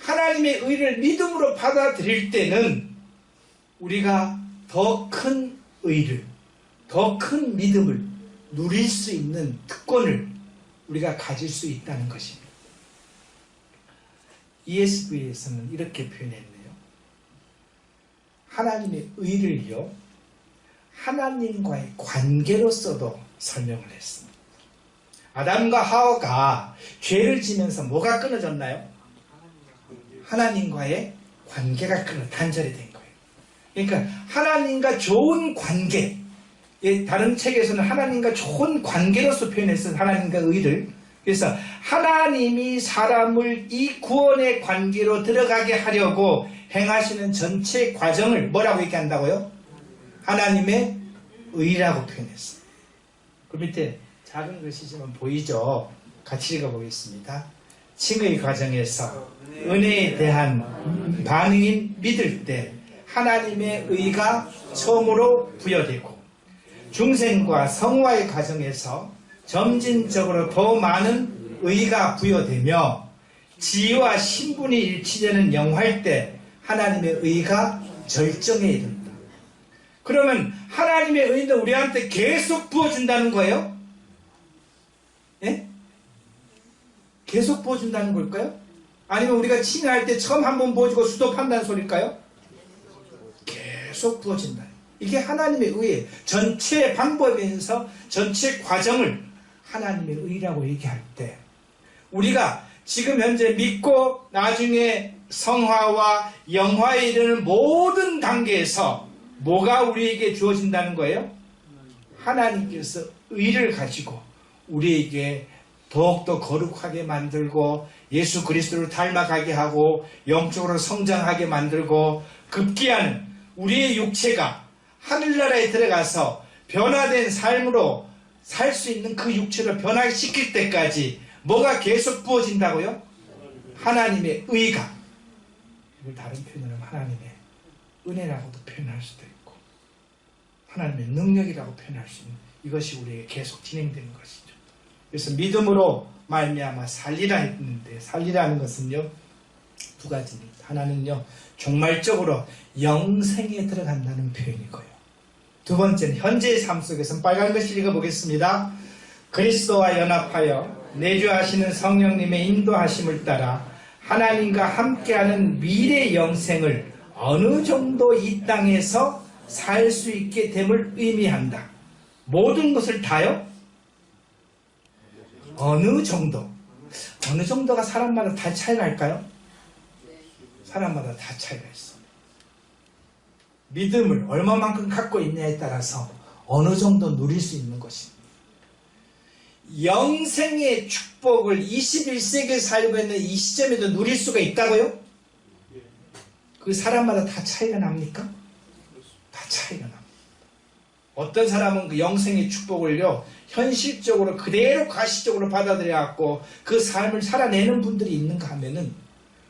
Speaker 1: 하나님의 의를 믿음으로 받아들일 때는 우리가 더 큰 의를, 더 큰 믿음을 누릴 수 있는 특권을 우리가 가질 수 있다는 것입니다. ESV에서는 이렇게 표현했네요. 하나님의 의를요, 하나님과의 관계로서도 설명을 했습니다. 아담과 하와가 죄를 지면서 뭐가 끊어졌나요? 하나님과의 관계가 단절이 된 거예요. 그러니까 하나님과 좋은 관계, 다른 책에서는 하나님과 좋은 관계로서 표현했어요. 하나님과 의를. 그래서 하나님이 사람을 이 구원의 관계로 들어가게 하려고 행하시는 전체 과정을 뭐라고 얘기한다고요? 하나님의 의라고 표현했어요. 그 밑에 작은 글씨지만 보이죠? 같이 읽어보겠습니다. 칭의 과정에서 은혜에 대한 반응인 믿을 때 하나님의 의가 처음으로 부여되고 중생과 성화의 과정에서 점진적으로 더 많은 의가 부여되며 지위와 신분이 일치되는 영화일 때 하나님의 의가 절정에 이른다. 그러면 하나님의 의는 우리한테 계속 부어준다는 거예요? 예? 계속 부어준다는 걸까요? 아니면 우리가 친애할 때 처음 한번 부어주고 수도판다는 소리일까요? 계속 부어진다. 이게 하나님의 의예요. 전체 방법에서 전체 과정을 하나님의 의라고 얘기할 때 우리가 지금 현재 믿고 나중에 성화와 영화에 이르는 모든 단계에서 뭐가 우리에게 주어진다는 거예요? 하나님께서 의를 가지고 우리에게 더욱더 거룩하게 만들고 예수 그리스도를 닮아가게 하고 영적으로 성장하게 만들고 급기야는 우리의 육체가 하늘나라에 들어가서 변화된 삶으로 살 수 있는 그 육체를 변화시킬 때까지 뭐가 계속 부어진다고요? 하나님의 의가. 이걸 다른 표현으로 하나님의 은혜라고도 표현할 수도 있고 하나님의 능력이라고 표현할 수 있는 이것이 우리에게 계속 진행되는 것이죠. 그래서 믿음으로 말미암아 살리라 했는데 살리라는 것은요 두 가지입니다. 하나는요 종말적으로 영생에 들어간다는 표현이고요. 두 번째는 현재의 삶 속에서 빨간 글씨 읽어보겠습니다. 그리스도와 연합하여 내주하시는 성령님의 인도하심을 따라 하나님과 함께하는 미래 영생을 어느 정도 이 땅에서 살 수 있게 됨을 의미한다. 모든 것을 다요? 어느 정도? 어느 정도가 사람마다 다 차이가 날까요? 사람마다 다 차이가 있어. 믿음을 얼마만큼 갖고 있냐에 따라서 어느 정도 누릴 수 있는 것입니다. 영생의 축복을 21세기에 살고 있는 이 시점에도 누릴 수가 있다고요? 그 사람마다 다 차이가 납니까? 다 차이가 납니다. 어떤 사람은 그 영생의 축복을요 현실적으로 그대로 가시적으로 받아들여갖고 그 삶을 살아내는 분들이 있는가 하면은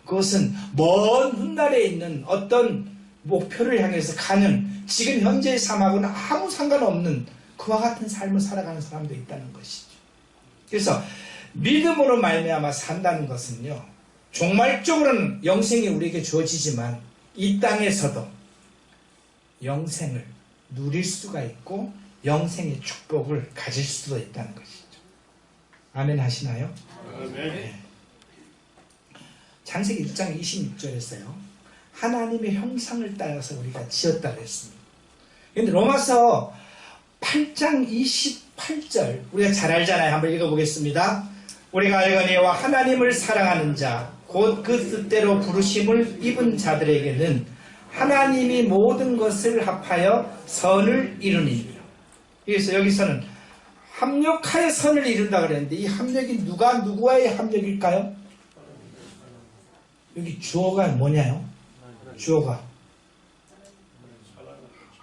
Speaker 1: 그것은 먼 훗날에 있는 어떤 목표를 향해서 가는 지금 현재의 삶하고는 아무 상관없는 그와 같은 삶을 살아가는 사람도 있다는 것이죠. 그래서 믿음으로 말미암아 산다는 것은요 종말적으로는 영생이 우리에게 주어지지만 이 땅에서도 영생을 누릴 수가 있고 영생의 축복을 가질 수도 있다는 것이죠. 아멘 하시나요? 아멘. 네. 창세기 1장 26절에서요 하나님의 형상을 따라서 우리가 지었다고 했습니다. 그런데 로마서 8장 28절 우리가 잘 알잖아요. 한번 읽어보겠습니다. 우리가 알거니와 하나님을 사랑하는 자 곧 그 뜻대로 부르심을 입은 자들에게는 하나님이 모든 것을 합하여 선을 이루니라. 그래서 여기서는 합력하여 선을 이룬다 그랬는데 이 합력이 누가 누구와의 합력일까요? 여기 주어가 뭐냐요? 주어가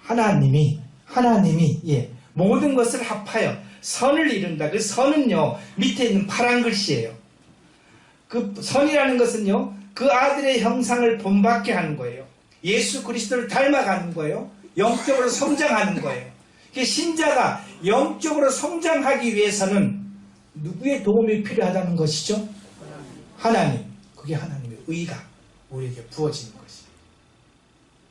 Speaker 1: 하나님이 예 모든 것을 합하여 선을 이룬다. 그 선은요 밑에 있는 파란 글씨예요. 그 선이라는 것은요 그 아들의 형상을 본받게 하는 거예요. 예수 그리스도를 닮아가는 거예요. 영적으로 성장하는 거예요. 신자가 영적으로 성장하기 위해서는 누구의 도움이 필요하다는 것이죠? 하나님. 그게 하나님의 의가 우리에게 부어지는 것이에요.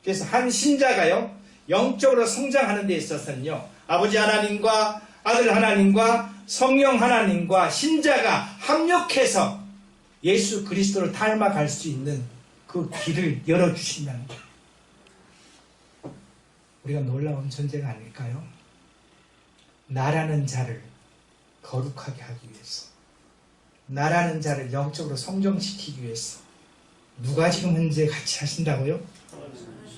Speaker 1: 그래서 한 신자가요 영적으로 성장하는 데 있어서는요 아버지 하나님과 아들 하나님과 성령 하나님과 신자가 합력해서 예수 그리스도를 닮아갈 수 있는 그 길을 열어주신다는 거예요. 우리가 놀라운 존재가 아닐까요? 나라는 자를 거룩하게 하기 위해서 나라는 자를 영적으로 성장시키기 위해서 누가 지금 현재 같이 하신다고요?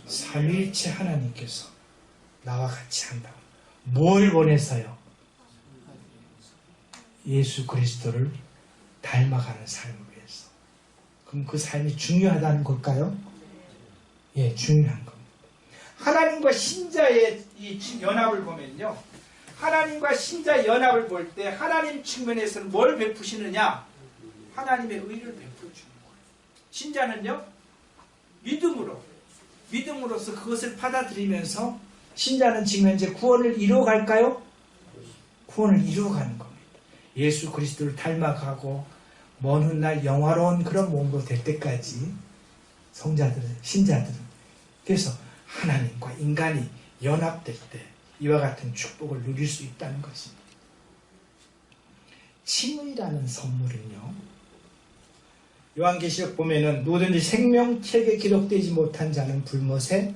Speaker 1: 삼위일체 하나님께서 나와 같이 한다고. 뭘 원해서요? 예수 그리스도를 닮아가는 삶을 위해서. 그럼 그 삶이 중요하다는 걸까요? 예, 중요한 겁니다. 하나님과 신자의 이 연합을 보면요. 하나님과 신자 연합을 볼 때 하나님 측면에서는 뭘 베푸시느냐? 하나님의 의를 베풀어 주는 거예요. 신자는요. 믿음으로써 그것을 받아들이면서 신자는 지금 현재 구원을 이루어갈까요? 구원을 이루어가는 겁니다. 예수 그리스도를 닮아가고 먼 훗날 영화로운 그런 몸으로 될 때까지 성자들은, 신자들은. 그래서 하나님과 인간이 연합될 때 이와 같은 축복을 누릴 수 있다는 것입니다. 칭의라는 선물은요, 요한계시록 보면은 누구든지 생명책에 기록되지 못한 자는 불못에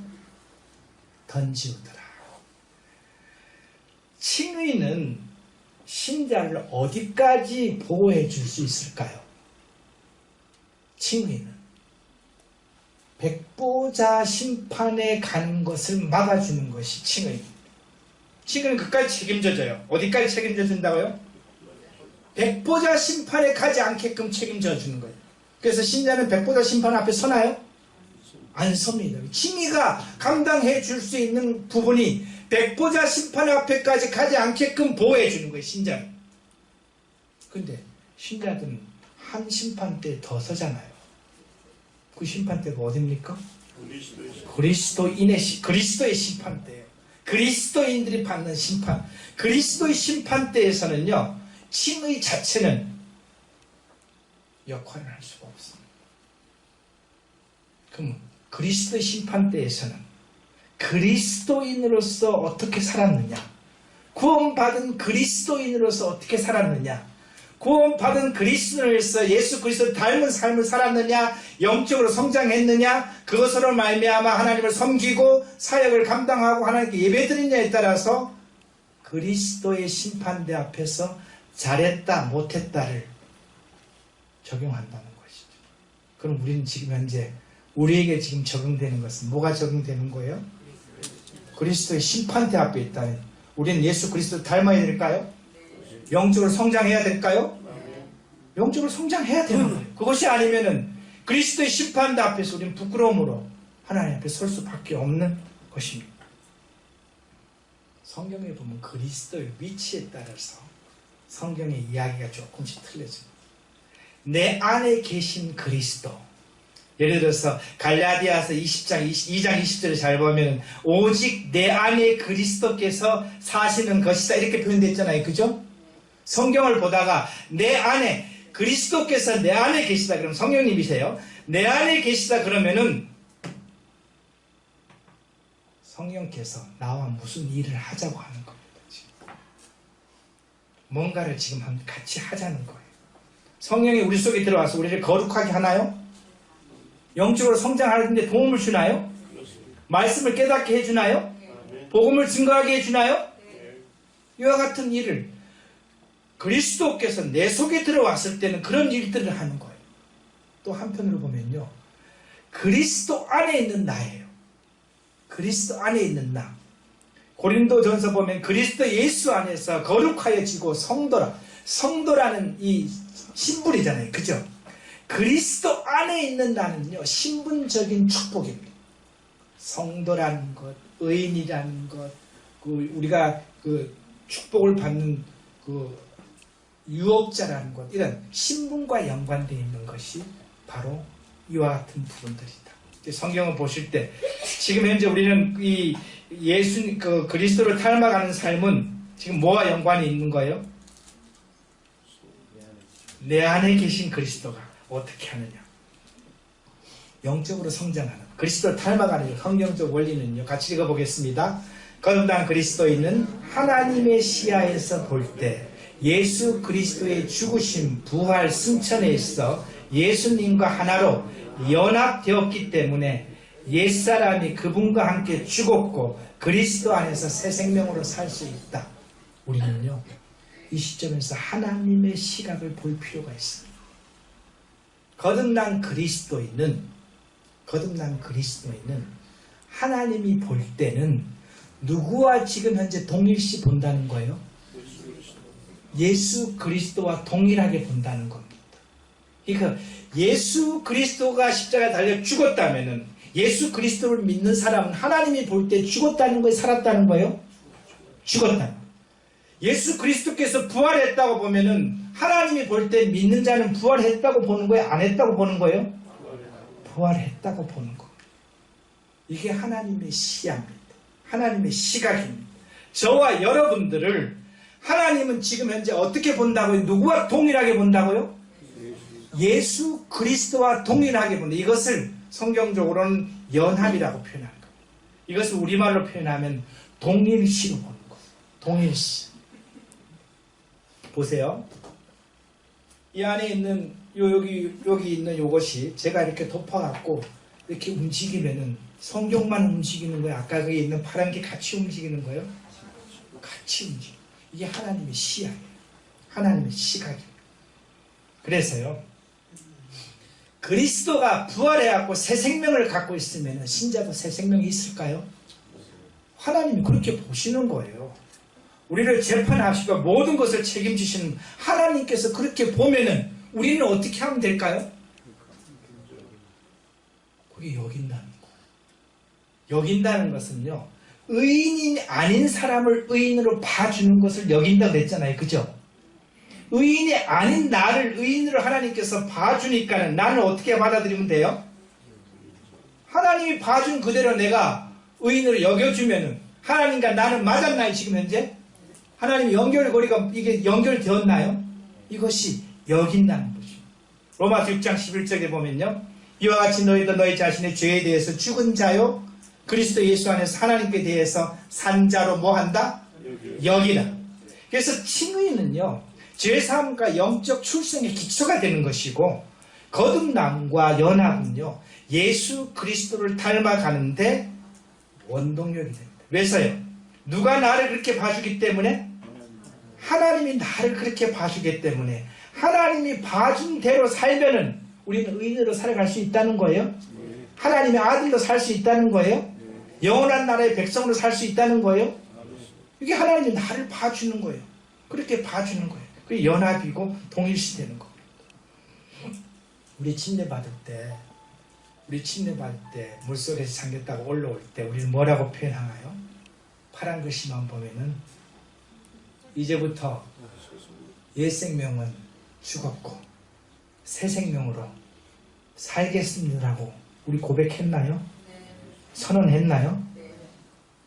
Speaker 1: 던지우더라. 칭의는 신자를 어디까지 보호해 줄 수 있을까요? 칭의는 백보자 심판에 가는 것을 막아주는 것이 칭의입니다. 칭의는 끝까지 책임져줘요. 어디까지 책임져 준다고요? 백보자 심판에 가지 않게끔 책임져 주는 거예요. 그래서 신자는 백보자 심판 앞에 서나요? 안 섭니다. 칭의가 감당해 줄 수 있는 부분이 백보자 심판 앞에까지 가지 않게끔 보호해 주는 거예요, 신자는. 근데 신자들은 한 심판대에 더 서잖아요. 그 심판대가 어딥니까? 그리스도의 심판대예요. 그리스도인들이 받는 심판. 그리스도의 심판대에서는요, 칭의 자체는 역할을 할 수가 없습니다. 그럼 그리스도의 심판대에서는 그리스도인으로서 어떻게 살았느냐, 구원받은 그리스도인으로서 어떻게 살았느냐, 구원받은 그리스도인으로서 예수 그리스도를 닮은 삶을 살았느냐, 영적으로 성장했느냐, 그것으로 말미암아 하나님을 섬기고 사역을 감당하고 하나님께 예배드리느냐에 따라서 그리스도의 심판대 앞에서 잘했다 못했다를 적용한다는 것이죠. 그럼 우리는 지금 현재 우리에게 지금 적용되는 것은 뭐가 적용되는 거예요? 그리스도의 심판대 앞에 있다면 우리는 예수 그리스도를 닮아야 될까요? 영적으로 성장해야 될까요? 영적으로 성장해야 되는 거예요. 그것이 아니면은 그리스도의 심판대 앞에서 우리는 부끄러움으로 하나님 앞에 설 수밖에 없는 것입니다. 성경에 보면 그리스도의 위치에 따라서 성경의 이야기가 조금씩 틀려집니다. 내 안에 계신 그리스도. 예를 들어서 갈라디아서 2장 20절을 잘 보면 오직 내 안에 그리스도께서 사시는 것이다 이렇게 표현되어 있잖아요. 그죠? 성경을 보다가 내 안에 그리스도께서 내 안에 계시다 그러면 성령님이세요. 내 안에 계시다 그러면은 성령께서 나와 무슨 일을 하자고 하는 겁니다. 지금. 뭔가를 지금 같이 하자는 거예요. 성령이 우리 속에 들어와서 우리를 거룩하게 하나요? 영적으로 성장하는데 도움을 주나요? 말씀을 깨닫게 해주나요? 복음을 증거하게 해주나요? 이와 같은 일을 그리스도께서 내 속에 들어왔을 때는 그런 일들을 하는 거예요. 또 한편으로 보면요, 그리스도 안에 있는 나예요. 그리스도 안에 있는 나. 고린도전서 보면 그리스도 예수 안에서 거룩하여지고 성도라. 성도라는 이 신분이잖아요. 그죠? 그리스도 안에 있는 나는요, 신분적인 축복입니다. 성도라는 것, 의인이라는 것, 우리가 축복을 받는 유업자라는 것, 이런 신분과 연관되어 있는 것이 바로 이와 같은 부분들이다. 성경을 보실 때 지금 현재 우리는 이 그리스도를 닮아가는 삶은 지금 뭐와 연관이 있는 거예요? 내 안에 계신 그리스도가 어떻게 하느냐, 영적으로 성장하는 그리스도를 닮아가는 성경적 원리는요, 같이 읽어보겠습니다. 거듭난 그리스도인은 하나님의 시야에서 볼 때 예수 그리스도의 죽으심, 부활, 승천에 있어 예수님과 하나로 연합되었기 때문에 옛사람이 그분과 함께 죽었고 그리스도 안에서 새 생명으로 살 수 있다. 우리는요, 이 시점에서 하나님의 시각을 볼 필요가 있습니다. 거듭난 그리스도인은 하나님이 볼 때는 누구와 지금 현재 동일시 본다는 거예요? 예수 그리스도와 동일하게 본다는 겁니다. 그러니까 예수 그리스도가 십자가에 달려 죽었다면은 예수 그리스도를 믿는 사람은 하나님이 볼 때 죽었다는 거예요? 살았다는 거예요? 죽었다는 거예요. 예수 그리스도께서 부활했다고 보면은 하나님이 볼 때 믿는 자는 부활했다고 보는 거예요? 안 했다고 보는 거예요? 부활했다고 보는 거예요. 이게 하나님의 시야입니다. 하나님의 시각입니다. 저와 여러분들을 하나님은 지금 현재 어떻게 본다고요? 누구와 동일하게 본다고요? 예수 그리스도와 동일하게 본다. 이것을 성경적으로는 연합이라고 표현하는 겁니다. 이것을 우리말로 표현하면 동일시로 보는 거예요. 동일시. 보세요. 이 안에 있는 여기 있는 요것이 제가 이렇게 덮어갖고 이렇게 움직이면은 성경만 움직이는 거예요? 아까 거기 있는 파란 게 같이 움직이는 거예요? 같이 움직여. 이게 하나님의 시야예요. 하나님의 시각이에요. 그래서요, 그리스도가 부활해갖고 새 생명을 갖고 있으면 신자도 새 생명이 있을까요? 하나님이 그렇게 보시는 거예요. 우리를 재판하시고 모든 것을 책임지시는 하나님께서 그렇게 보면은 우리는 어떻게 하면 될까요? 그게 여긴다는 거예요. 여긴다는 것은요, 의인이 아닌 사람을 의인으로 봐주는 것을 여긴다고 그랬잖아요. 그죠? 의인이 아닌 나를 의인으로 하나님께서 봐주니까는 나는 어떻게 받아들이면 돼요? 하나님이 봐준 그대로 내가 의인으로 여겨주면은 하나님과 나는 맞았나요? 지금 현재? 하나님이 연결고리가 이게 연결되었나요? 이것이 여긴다는 거죠. 로마서 6장 11절에 보면요, 이와 같이 너희도 너희 자신의 죄에 대해서 죽은 자요 그리스도 예수 안에서 하나님께 대해서 산 자로 뭐한다? 여기라. 그래서 칭의는요, 죄사함과 영적 출생의 기초가 되는 것이고, 거듭남과 연합은요, 예수 그리스도를 닮아가는데 원동력이 됩니다. 왜서요? 누가 나를 그렇게 봐주기 때문에? 하나님이 나를 그렇게 봐주기 때문에 하나님이 봐준 대로 살면은 우리는 의인으로 살아갈 수 있다는 거예요. 하나님의 아들로 살 수 있다는 거예요. 영원한 나라의 백성으로 살 수 있다는 거예요. 이게 하나님이 나를 봐주는 거예요. 그렇게 봐주는 거예요. 그게 연합이고 동일시되는 겁니다. 우리 침례받을 때 물속에서 잠겼다가 올라올 때 우리는 뭐라고 표현하나요? 파란 글씨만 보면은 이제부터 옛 생명은 죽었고 새 생명으로 살겠습니다라고 우리 고백했나요? 선언했나요?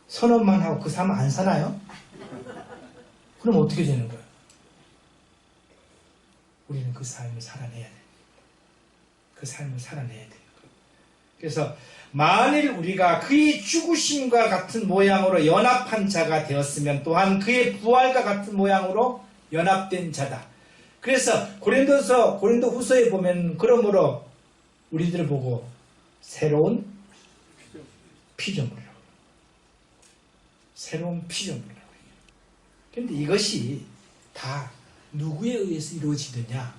Speaker 1: 선언만 하고 그 삶 안 사나요? 그럼 어떻게 되는 거예요? 우리는 그 삶을 살아내야 돼요. 그 삶을 살아내야 돼요. 그래서 만일 우리가 그의 죽으심과 같은 모양으로 연합한 자가 되었으면 또한 그의 부활과 같은 모양으로 연합된 자다. 그래서 고린도 후서에 보면 그러므로 우리들을 보고 새로운 피조물이라고. 새로운 피조물이라고 해요. 그런데 이것이 다 누구에 의해서 이루어지느냐?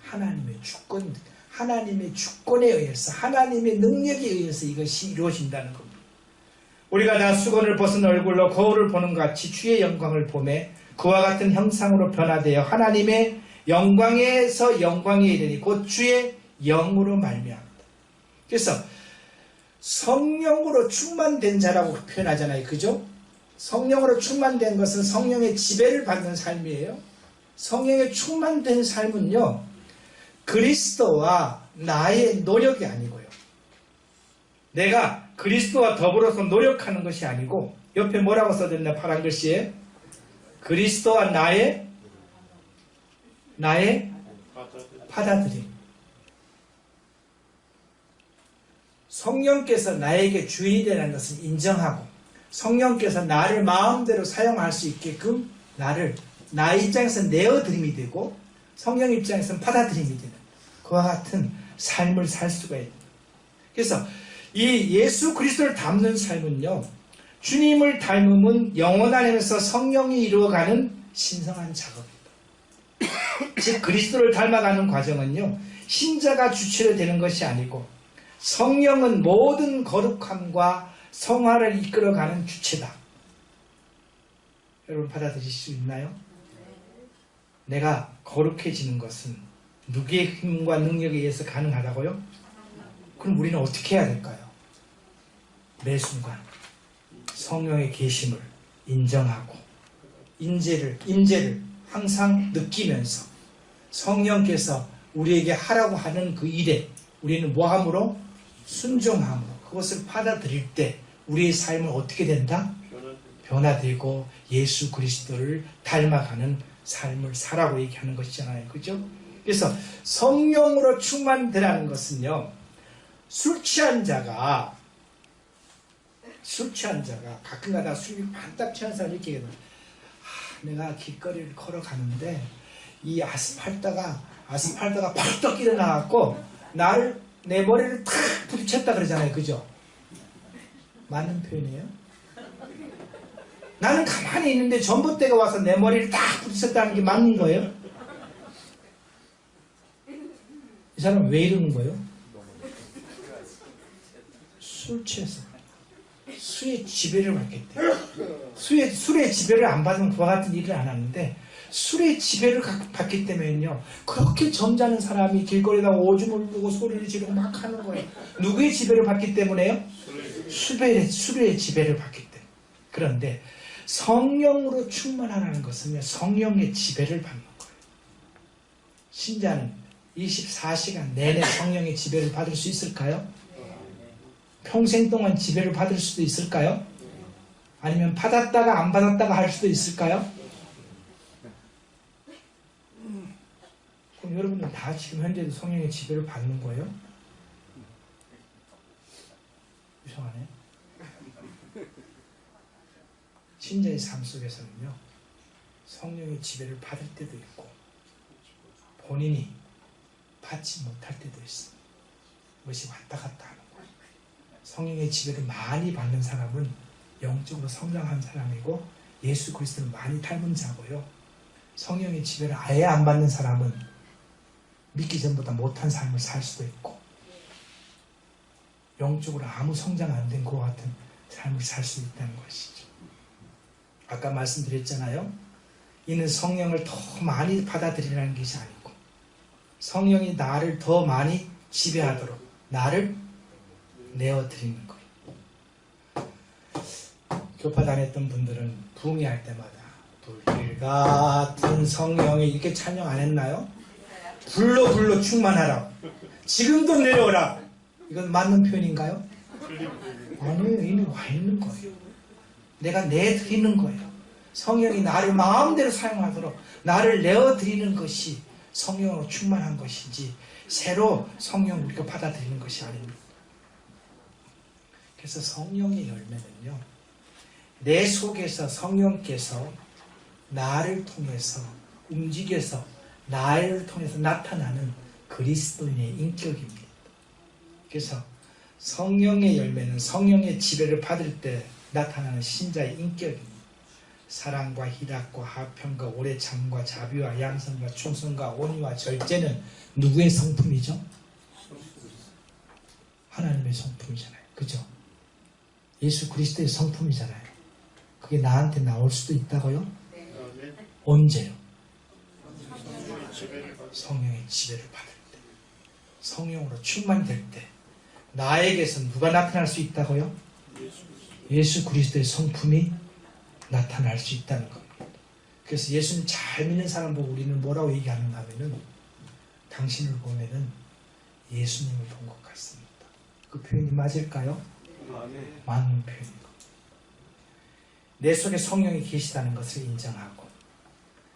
Speaker 1: 하나님의 주권에 의해서, 하나님의 능력에 의해서 이것이 이루어진다는 겁니다. 우리가 다 수건을 벗은 얼굴로 거울을 보는 것 같이 주의 영광을 보매 그와 같은 형상으로 변화되어 하나님의 영광에서 영광에 이르니 곧 주의 영으로 말미암다. 그래서 성령으로 충만된 자라고 표현하잖아요. 그죠? 성령으로 충만된 것은 성령의 지배를 받는 삶이에요. 성령에 충만된 삶은요, 그리스도와 나의 노력이 아니고요, 내가 그리스도와 더불어서 노력하는 것이 아니고, 옆에 뭐라고 써졌나? 파란 글씨에 그리스도와 나의 받아들임. 성령께서 나에게 주인이 되는 것을 인정하고 성령께서 나를 마음대로 사용할 수 있게끔 나의 입장에서는 내어드림이 되고 성령 입장에서는 받아들임이 되는 그와 같은 삶을 살 수가 있는. 그래서 이 예수 그리스도를 닮는 삶은요, 주님을 닮음은 영혼 안에서 성령이 이루어가는 신성한 작업입니다. 즉 그리스도를 닮아가는 과정은요, 신자가 주체로 되는 것이 아니고 성령은 모든 거룩함과 성화를 이끌어가는 주체다. 여러분 받아들이실 수 있나요? 내가 거룩해지는 것은 누구의 힘과 능력에 의해서 가능하다고요? 그럼 우리는 어떻게 해야 될까요? 매 순간 성령의 계심을 인정하고 임재를 항상 느끼면서 성령께서 우리에게 하라고 하는 그 일에 우리는 뭐함으로? 순종함으로 그것을 받아들일 때 우리의 삶은 어떻게 된다? 변화되고 예수 그리스도를 닮아가는 삶을 살라고 얘기하는 것이잖아요. 그죠? 그래서 성령으로 충만되라는 것은요, 술 취한 자가 가끔가다 술이 반딱 취한 사람이 이렇게 얘기해요. 내가 길거리를 걸어가는데 이 아스팔트가 벌떡 일어나갖고 내 머리를 탁 부딪혔다 그러잖아요. 그죠? 맞는 표현이에요? 나는 가만히 있는데 전봇대가 와서 내 머리를 딱 부딪혔다는 게 맞는 거예요? 이 사람은 왜 이러는 거예요? 술 취해서 술의 지배를 받겠대. 술의 지배를 안 받으면 그와 같은 일을 안 하는데 술의 지배를 받기 때문에요. 그렇게 점잖은 사람이 길거리에다 오줌을 누고 소리를 지르고 막 하는 거예요. 누구의 지배를 받기 때문에요? 술의 지배를 받기 때문에. 그런데 성령으로 충만하라는 것은요, 성령의 지배를 받는 거예요. 신자는 24시간 내내 성령의 지배를 받을 수 있을까요? 평생 동안 지배를 받을 수도 있을까요? 아니면 받았다가 안 받았다가 할 수도 있을까요? 그럼 여러분들 다 지금 현재도 성령의 지배를 받는 거예요? 이상하네. 신자의 삶 속에서는요, 성령의 지배를 받을 때도 있고 본인이 받지 못할 때도 있습니다. 그것이 왔다 갔다 하는 거예요. 성령의 지배를 많이 받는 사람은 영적으로 성장한 사람이고 예수 그리스도를 많이 닮은 자고요. 성령의 지배를 아예 안 받는 사람은 믿기 전보다 못한 삶을 살 수도 있고 영적으로 아무 성장 안 된 그와 같은 삶을 살 수 있다는 것이죠. 아까 말씀드렸잖아요. 이는 성령을 더 많이 받아들이라는 것이 아니고 성령이 나를 더 많이 지배하도록 나를 내어드리는 거예요. 교파 다녔던 분들은 부흥회할 때마다 불길 같은 성령에 이렇게 찬양 안 했나요? 불로 충만하라. 지금도 내려오라. 이건 맞는 표현인가요? 아니요. 이미 와 있는 거예요. 내가 내드리는 거예요. 성령이 나를 마음대로 사용하도록 나를 내어드리는 것이 성령으로 충만한 것이지 새로 성령 우리가 받아들이는 것이 아닙니다. 그래서 성령의 열매는요, 내 속에서 성령께서 나를 통해서 움직여서 나를 통해서 나타나는 그리스도인의 인격입니다. 그래서 성령의 열매는 성령의 지배를 받을 때 나타나는 신자의 인격입니다. 사랑과 희락과 화평과 오래 참과 자비와 양선과 충성과 온유와 절제는 누구의 성품이죠? 하나님의 성품이잖아요. 그죠? 예수 그리스도의 성품이잖아요. 그게 나한테 나올 수도 있다고요? 언제요? 성령의 지배를 받을 때, 성령으로 충만될 때 나에게서 누가 나타날 수 있다고요? 예수 그리스도의 성품이 나타날 수 있다는 겁니다. 그래서 예수님 잘 믿는 사람 보고 우리는 뭐라고 얘기하는가 하면은 당신을 보면은 예수님을 본 것 같습니다. 그 표현이 맞을까요? 맞는 표현이고, 내 속에 성령이 계시다는 것을 인정하고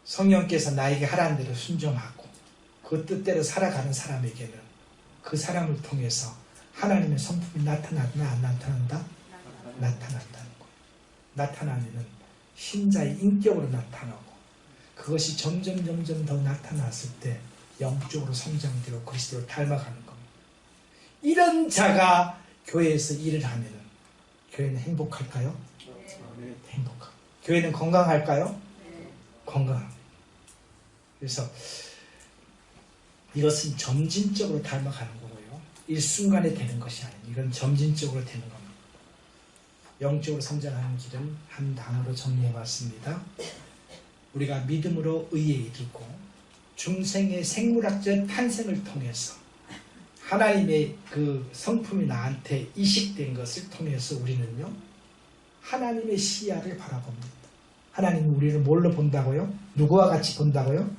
Speaker 1: 성령께서 나에게 하라는 대로 순종하고 그 뜻대로 살아가는 사람에게는 그 사람을 통해서 하나님의 성품이 나타나나 안 나타난다? 나타난다는 거예요. 나타나면은 신자의 인격으로 나타나고 그것이 점점 더 나타났을 때 영적으로 성장되고 그리스도를 닮아가는 겁니다. 이런 자가 교회에서 일을 하면은 교회는 행복할까요? 행복합니다. 교회는 건강할까요? 건강합니다. 그래서 이것은 점진적으로 닮아가는 거고요. 일순간에 되는 것이 아니에요. 이건 점진적으로 되는 겁니다. 영적으로 성장하는 길은 한 단어로 정리해봤습니다. 우리가 믿음으로 의에 이르고 중생의 생물학적 탄생을 통해서 하나님의 그 성품이 나한테 이식된 것을 통해서 우리는요, 하나님의 시야를 바라봅니다. 하나님은 우리를 뭘로 본다고요? 누구와 같이 본다고요?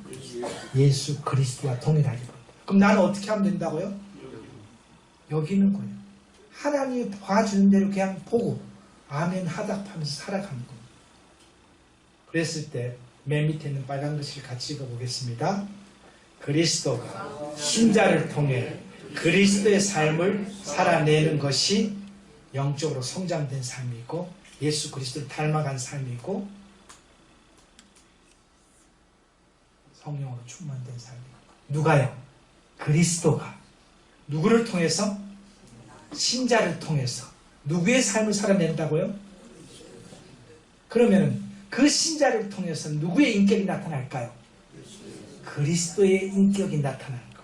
Speaker 1: 예수 그리스도와 동일하게 본다. 그럼 나는 어떻게 하면 된다고요? 여기는 거예요. 하나님이 봐주는 대로 그냥 보고 아멘 하답하면서 살아가는 겁니다. 그랬을 때 맨 밑에 있는 빨간 글씨를 같이 읽어보겠습니다. 그리스도가 신자를 통해 그리스도의 삶을 살아내는 것이 영적으로 성장된 삶이고 예수 그리스도를 닮아간 삶이고 성령으로 충만된 삶이고. 누가요? 그리스도가 누구를 통해서? 신자를 통해서 누구의 삶을 살아낸다고요? 그러면 그 신자를 통해서 누구의 인격이 나타날까요? 그리스도의 인격이 나타나는 거.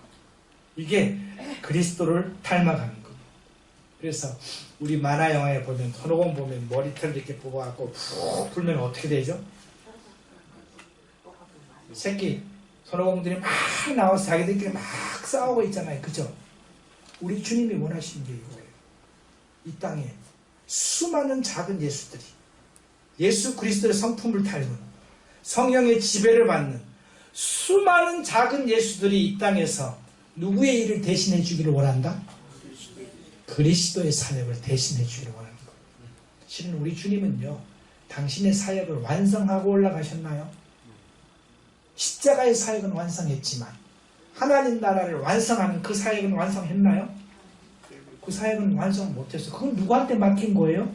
Speaker 1: 이게 그리스도를 닮아가는 거. 그래서 우리 만화 영화에 보면 손오공 보면 머리털 이렇게 뽑아갖고 푹 불면 어떻게 되죠? 새끼 손오공들이 막 나와서 자기들끼리 막 싸우고 있잖아요. 그죠? 우리 주님이 원하시는 게 이거예요. 이 땅에 수많은 작은 예수들이 예수 그리스도의 성품을 닮은 성령의 지배를 받는 수많은 작은 예수들이 이 땅에서 누구의 일을 대신해 주기를 원한다? 그리스도의 사역을 대신해 주기를 원하는 거예요. 실은 우리 주님은요, 당신의 사역을 완성하고 올라가셨나요? 십자가의 사역은 완성했지만 하나님 나라를 완성하는 그 사역은 완성했나요? 그 사역은 완성 못했어. 그건 누구한테 맡긴 거예요?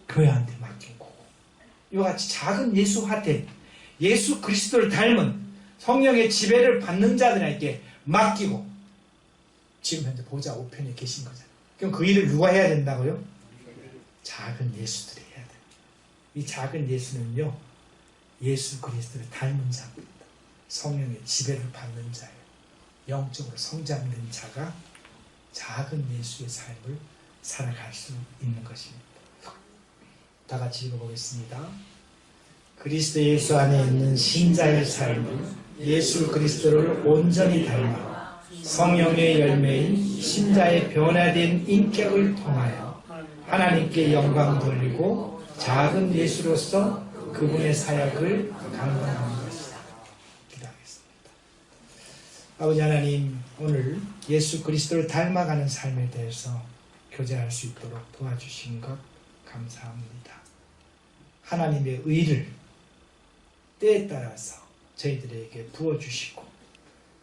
Speaker 1: 교회한테 맡긴 거고. 이와 같이 작은 예수한테 예수 그리스도를 닮은 성령의 지배를 받는 자들에게 맡기고 지금 현재 보좌 우편에 계신 거잖아요. 그럼 그 일을 누가 해야 된다고요? 작은 예수들이 해야 돼요. 이 작은 예수는요, 예수 그리스도를 닮은 자입니다. 성령의 지배를 받는 자예요. 영적으로 성장된 자가 작은 예수의 삶을 살아갈 수 있는 것입니다. 다 같이 읽어보겠습니다. 그리스도 예수 안에 있는 신자의 삶은 예수 그리스도를 온전히 닮아 성령의 열매인 신자의 변화된 인격을 통하여 하나님께 영광 돌리고 작은 예수로서 그분의 사역을 감당하는 것이다. 기도하겠습니다. 아버지 하나님, 오늘 예수 그리스도를 닮아가는 삶에 대해서 교제할 수 있도록 도와주신 것 감사합니다. 하나님의 의를 때에 따라서 저희들에게 부어주시고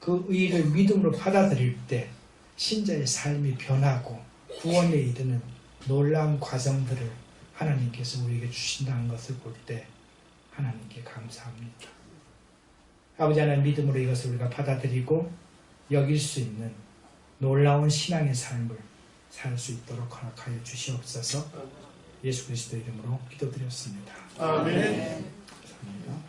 Speaker 1: 그 의를 믿음으로 받아들일 때 신자의 삶이 변하고 구원에 이르는 놀라운 과정들을 하나님께서 우리에게 주신다는 것을 볼 때 하나님께 감사합니다. 아버지 하나님, 믿음으로 이것을 우리가 받아들이고 여길 수 있는 놀라운 신앙의 삶을 살 수 있도록 허락하여 주시옵소서. 예수 그리스도 이름으로 기도드렸습니다.
Speaker 2: 아멘.
Speaker 1: 감사합니다.